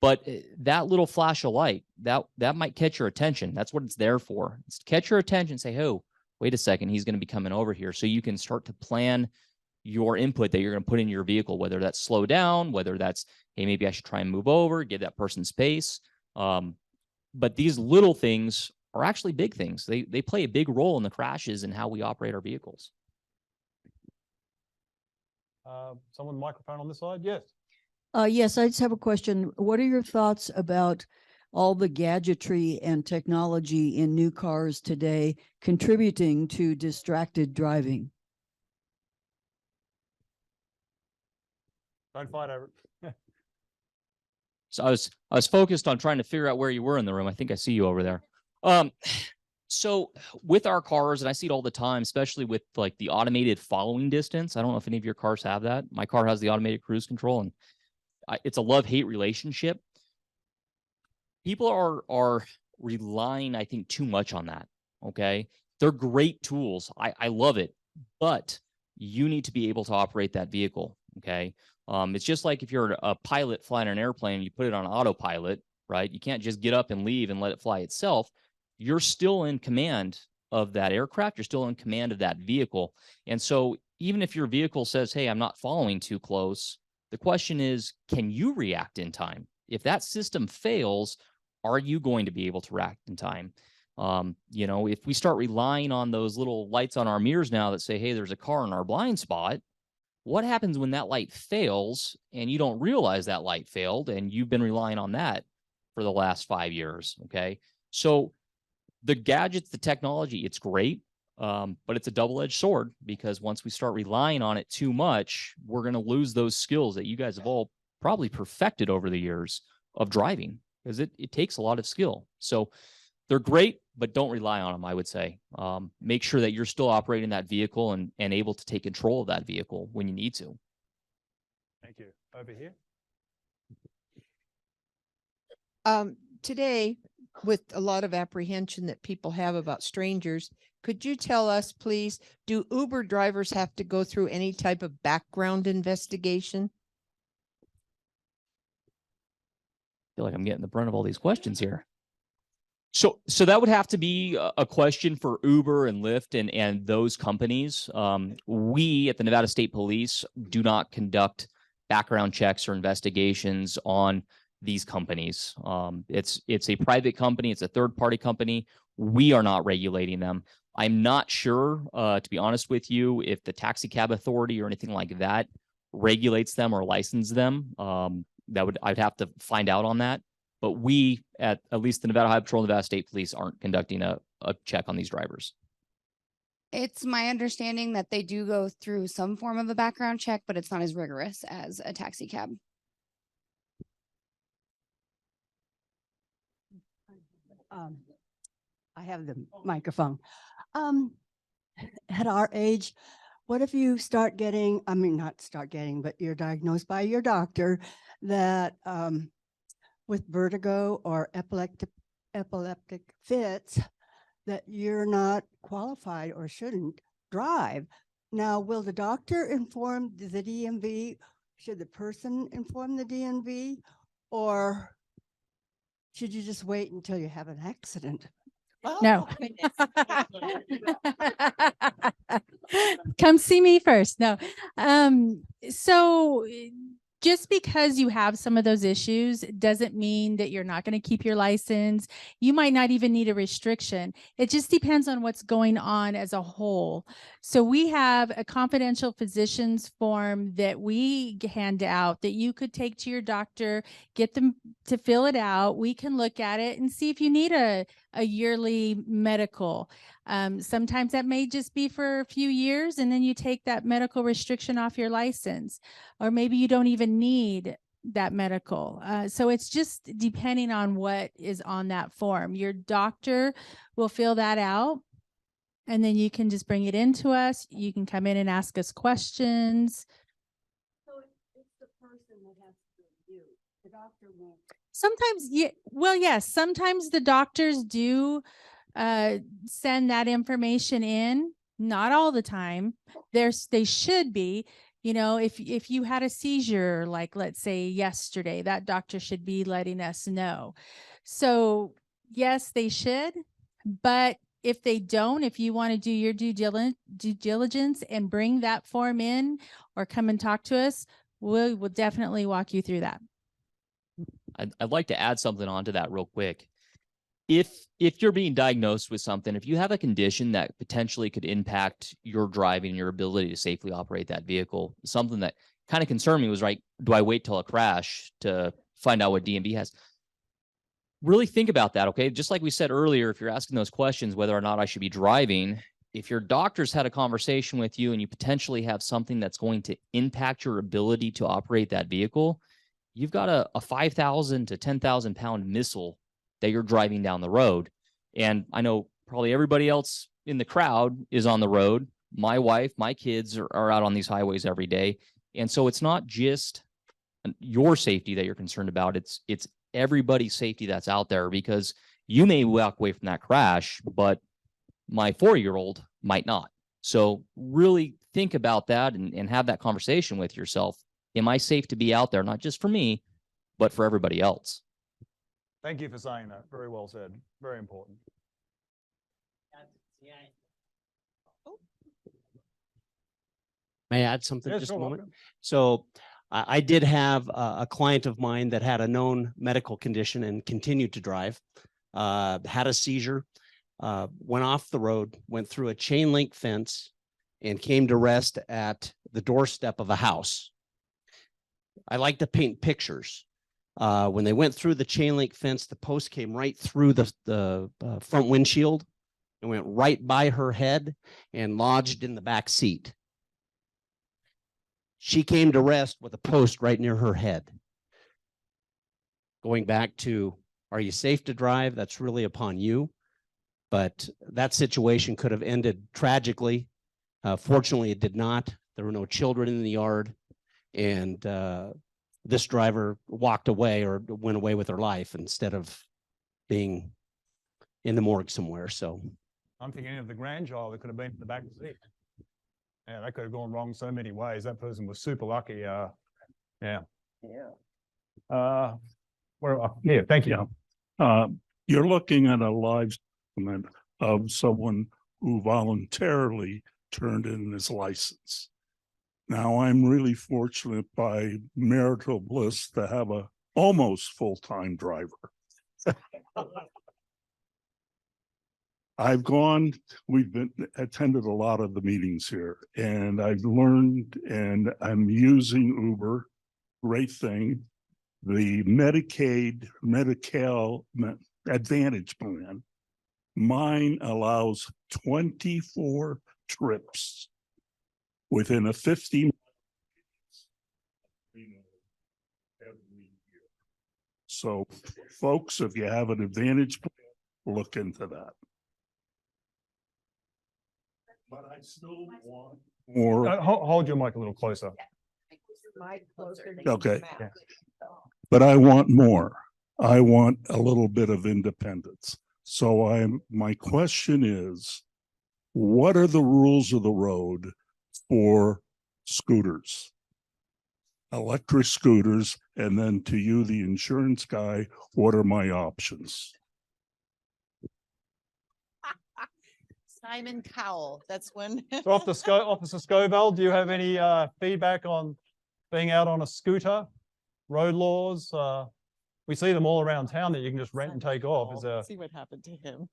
Speaker 4: But that little flash of light, that might catch your attention. That's what it's there for. It's to catch your attention, say, oh, wait a second, he's going to be coming over here. So you can start to plan your input that you're going to put in your vehicle, whether that's slow down, whether that's, hey, maybe I should try and move over, give that person space. But these little things are actually big things. They play a big role in the crashes and how we operate our vehicles.
Speaker 1: Someone microphone on this side? Yes.
Speaker 14: Yes, I just have a question. What are your thoughts about all the gadgetry and technology in new cars today contributing to distracted driving?
Speaker 1: Don't fight over it.
Speaker 4: So I was focused on trying to figure out where you were in the room. I think I see you over there. So with our cars, and I see it all the time, especially with like the automated following distance. I don't know if any of your cars have that. My car has the automated cruise control, and it's a love-hate relationship. People are relying, I think, too much on that. Okay. They're great tools. I love it, but you need to be able to operate that vehicle. Okay. It's just like if you're a pilot flying an airplane, you put it on autopilot, right? You can't just get up and leave and let it fly itself. You're still in command of that aircraft. You're still in command of that vehicle. And so even if your vehicle says, hey, I'm not following too close, the question is, can you react in time? If that system fails, are you going to be able to react in time? If we start relying on those little lights on our mirrors now that say, hey, there's a car in our blind spot, what happens when that light fails and you don't realize that light failed and you've been relying on that for the last 5 years? Okay. So the gadgets, the technology, it's great. But it's a double-edged sword, because once we start relying on it too much, we're going to lose those skills that you guys have all probably perfected over the years of driving, because it takes a lot of skill. So they're great, but don't rely on them, I would say. Make sure that you're still operating that vehicle and able to take control of that vehicle when you need to.
Speaker 1: Thank you. Over here.
Speaker 15: Today, with a lot of apprehension that people have about strangers, could you tell us, please, do Uber drivers have to go through any type of background investigation?
Speaker 4: I feel like I'm getting the brunt of all these questions here. So that would have to be a question for Uber and Lyft and those companies. We at the Nevada State Police do not conduct background checks or investigations on these companies. It's a private company. It's a third-party company. We are not regulating them. I'm not sure, to be honest with you, if the taxi cab authority or anything like that regulates them or license them. I'd have to find out on that. But we at least the Nevada Highway Patrol, Nevada State Police aren't conducting a check on these drivers.
Speaker 3: It's my understanding that they do go through some form of a background check, but it's not as rigorous as a taxi cab.
Speaker 14: I have the microphone. At our age, what if you start getting, I mean, not start getting, but you're diagnosed by your doctor that with vertigo or epileptic fits, that you're not qualified or shouldn't drive. Now, will the doctor inform the DMV? Should the person inform the DMV? Or should you just wait until you have an accident?
Speaker 2: No. Come see me first. No. So just because you have some of those issues doesn't mean that you're not going to keep your license. You might not even need a restriction. It just depends on what's going on as a whole. So we have a confidential physician's form that we hand out that you could take to your doctor, get them to fill it out. We can look at it and see if you need a yearly medical. Sometimes that may just be for a few years and then you take that medical restriction off your license, or maybe you don't even need that medical. So it's just depending on what is on that form. Your doctor will fill that out and then you can just bring it into us. You can come in and ask us questions.
Speaker 14: So it's the person that has to review. The doctor won't.
Speaker 2: Sometimes, yeah, well, yes, sometimes the doctors do send that information in, not all the time. They should be, you know, if you had a seizure, like let's say yesterday, that doctor should be letting us know. So yes, they should, but if they don't, if you want to do your due diligence and bring that form in or come and talk to us, we'll definitely walk you through that.
Speaker 4: I'd like to add something onto that real quick. If you're being diagnosed with something, if you have a condition that potentially could impact your driving, your ability to safely operate that vehicle, something that kind of concerned me was, right, do I wait till a crash to find out what DMV has? Really think about that, okay? Just like we said earlier, if you're asking those questions, whether or not I should be driving, if your doctor's had a conversation with you and you potentially have something that's going to impact your ability to operate that vehicle, you've got a 5,000 to 10,000 pound missile that you're driving down the road. And I know probably everybody else in the crowd is on the road. My wife, my kids are out on these highways every day. And so it's not just your safety that you're concerned about. It's everybody's safety that's out there, because you may walk away from that crash, but my 4-year-old might not. So really think about that and have that conversation with yourself. Am I safe to be out there? Not just for me, but for everybody else.
Speaker 1: Thank you for saying that. Very well said. Very important.
Speaker 6: May I add something
Speaker 1: Yes,
Speaker 6: just a
Speaker 1: go on.
Speaker 6: moment? So I did have a client of mine that had a known medical condition and continued to drive, had a seizure, went off the road, went through a chain link fence and came to rest at the doorstep of a house. I like to paint pictures. When they went through the chain link fence, the post came right through the front windshield and went right by her head and lodged in the back seat. She came to rest with a post right near her head. Going back to, are you safe to drive? That's really upon you. But that situation could have ended tragically. Fortunately, it did not. There were no children in the yard. And this driver walked away or went away with her life instead of being in the morgue somewhere. So
Speaker 1: I'm thinking of the grandchild that could have been in the back seat. Yeah, that could have gone wrong so many ways. That person was super lucky. Yeah. Yeah. Yeah, thank you.
Speaker 16: You're looking at a live statement of someone who voluntarily turned in his license. Now, I'm really fortunate by marital bliss to have a almost full-time driver. We've attended a lot of the meetings here, and I've learned, and I'm using Uber, great thing. The Medi-Cal Advantage plan, mine allows 24 trips within a 50 every year. So folks, if you have an Advantage plan, look into that. But I still want more.
Speaker 1: Hold your mic a little closer.
Speaker 16: Okay. But I want more. I want a little bit of independence. So my question is, what are the rules of the road for scooters? Electric scooters, and then to you, the insurance guy, what are my options?
Speaker 15: Simon Cowell, that's when.
Speaker 1: So Officer Scoville, do you have any feedback on being out on a scooter, road laws? We see them all around town that you can just rent and take off. Is there?
Speaker 15: See what happened to him.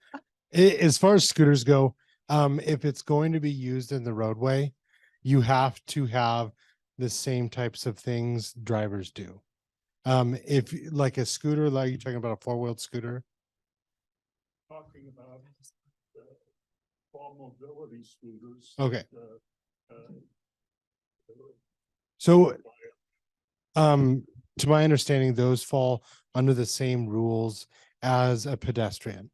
Speaker 5: As far as scooters go, if it's going to be used in the roadway, you have to have the same types of things drivers do. If like a scooter, like you're talking about a four-wheeled scooter.
Speaker 16: Talking about mobility scooters.
Speaker 5: Okay. So, to my understanding, those fall under the same rules as a pedestrian.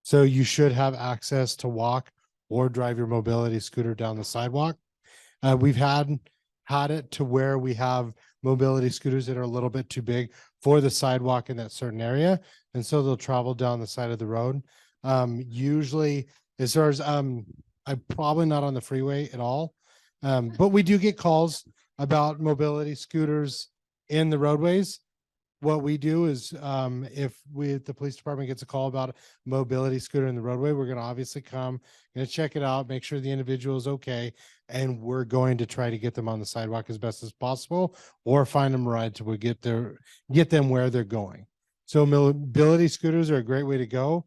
Speaker 5: So you should have access to walk or drive your mobility scooter down the sidewalk. We've had it to where we have mobility scooters that are a little bit too big for the sidewalk in that certain area. And so they'll travel down the side of the road. Usually as far as, I'm probably not on the freeway at all. But we do get calls about mobility scooters in the roadways. What we do is, if the police department gets a call about a mobility scooter in the roadway, we're going to obviously come, going to check it out, make sure the individual is okay. And we're going to try to get them on the sidewalk as best as possible, or find them a ride till we get them where they're going. So mobility scooters are a great way to go.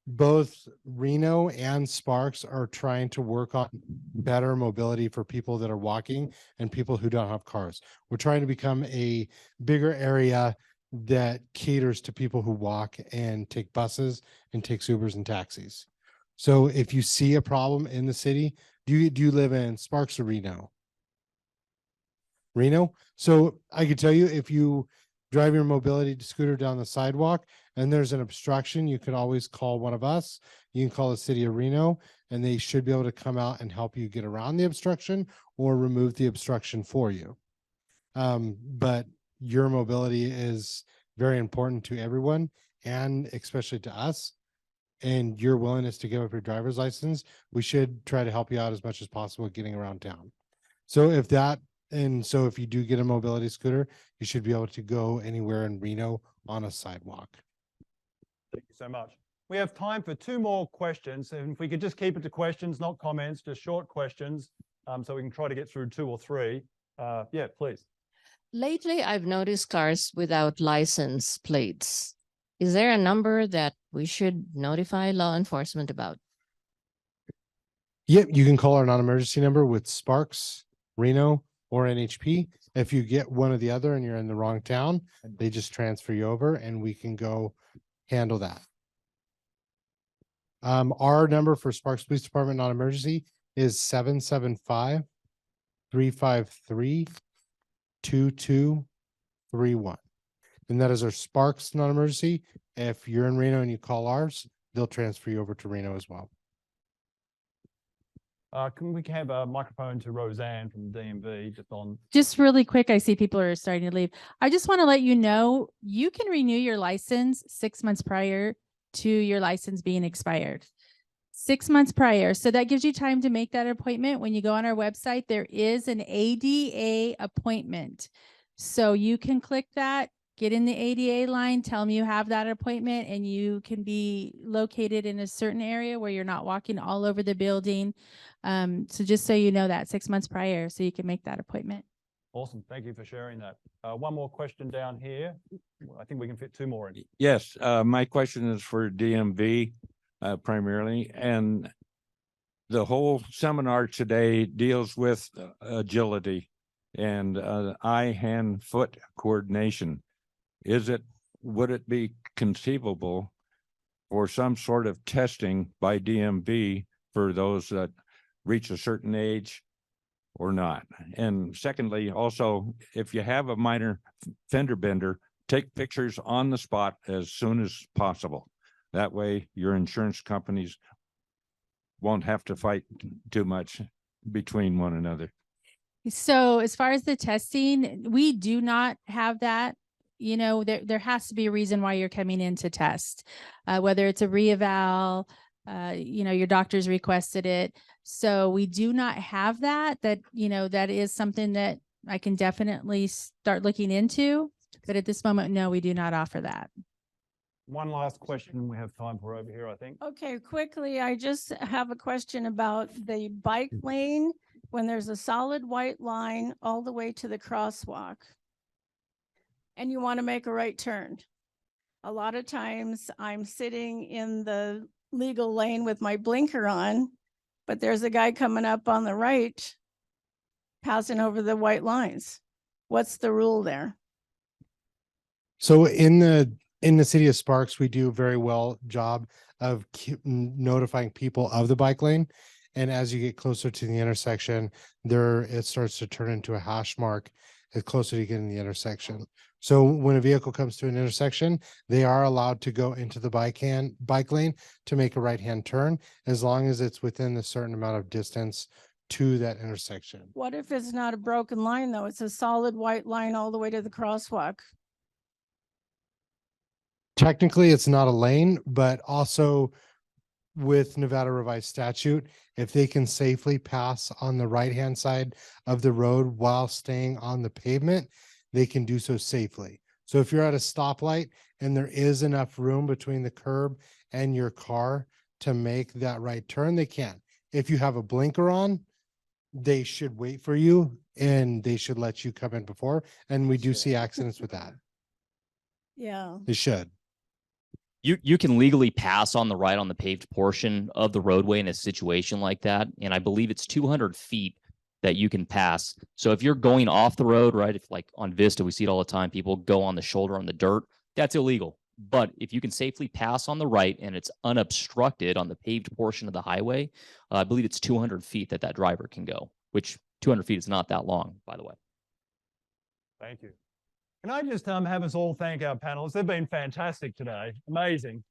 Speaker 5: Both Reno and Sparks are trying to work on better mobility for people that are walking and people who don't have cars. We're trying to become a bigger area that caters to people who walk and take buses and takes Ubers and taxis. So if you see a problem in the city, do you live in Sparks or Reno? Reno. So I could tell you, if you drive your mobility scooter down the sidewalk and there's an obstruction, you could always call one of us. You can call the city of Reno, and they should be able to come out and help you get around the obstruction or remove the obstruction for you. But your mobility is very important to everyone, and especially to us. And your willingness to give up your driver's license, we should try to help you out as much as possible getting around town. So if you do get a mobility scooter, you should be able to go anywhere in Reno on a sidewalk.
Speaker 1: Thank you so much. We have time for 2 more questions. And if we could just keep it to questions, not comments, just short questions, so we can try to get through 2 or 3. Yeah, please.
Speaker 17: Lately, I've noticed cars without license plates. Is there a number that we should notify law enforcement about?
Speaker 5: Yep, you can call our non-emergency number with Sparks, Reno, or NHP. If you get one or the other and you're in the wrong town, they just transfer you over and we can go handle that. Our number for Sparks Police Department non-emergency is 775-353-2231. And that is our Sparks non-emergency. If you're in Reno and you call ours, they'll transfer you over to Reno as well.
Speaker 1: Can we have a microphone to Roseanne from DMV just on?
Speaker 2: Just really quick, I see people are starting to leave. I just want to let you know, you can renew your license 6 months prior to your license being expired. 6 months prior. So that gives you time to make that appointment. When you go on our website, there is an ADA appointment. So you can click that, get in the ADA line, tell them you have that appointment, and you can be located in a certain area where you're not walking all over the building. So just so you know that 6 months prior, so you can make that appointment.
Speaker 1: Awesome. Thank you for sharing that. One more question down here. I think we can fit two more in.
Speaker 18: Yes, my question is for DMV primarily, and the whole seminar today deals with agility and eye, hand, foot coordination. Would it be conceivable for some sort of testing by DMV for those that reach a certain age or not? And secondly, also, if you have a minor fender bender, take pictures on the spot as soon as possible. That way your insurance companies won't have to fight too much between one another.
Speaker 2: So as far as the testing, we do not have that. You know, there has to be a reason why you're coming in to test, whether it's a reeval, you know, your doctor's requested it. So we do not have that, you know, that is something that I can definitely start looking into. But at this moment, no, we do not offer that.
Speaker 1: One last question we have time for over here, I think.
Speaker 19: Okay, quickly, I just have a question about the bike lane when there's a solid white line all the way to the crosswalk and you want to make a right turn. A lot of times I'm sitting in the legal lane with my blinker on, but there's a guy coming up on the right passing over the white lines. What's the rule there?
Speaker 5: So in the city of Sparks, we do a very well job of notifying people of the bike lane. And as you get closer to the intersection, it starts to turn into a hash mark as closer to getting the intersection. So when a vehicle comes to an intersection, they are allowed to go into the bike lane to make a right-hand turn, as long as it's within a certain amount of distance to that intersection.
Speaker 19: What if it's not a broken line though? It's a solid white line all the way to the crosswalk.
Speaker 5: Technically, it's not a lane, but also with Nevada revised statute, if they can safely pass on the right-hand side of the road while staying on the pavement, they can do so safely. So if you're at a stoplight and there is enough room between the curb and your car to make that right turn, they can. If you have a blinker on, they should wait for you and they should let you come in before. And we do see accidents with that.
Speaker 19: Yeah.
Speaker 5: They should.
Speaker 4: You can legally pass on the right on the paved portion of the roadway in a situation like that. And I believe it's 200 feet that you can pass. So if you're going off the road, right, if like on Vista, we see it all the time, people go on the shoulder on the dirt, that's illegal. But if you can safely pass on the right and it's unobstructed on the paved portion of the highway, I believe it's 200 feet that driver can go, which 200 feet is not that long, by the way.
Speaker 1: Thank you. Can I just have us all thank our panelists? They've been fantastic today. Amazing.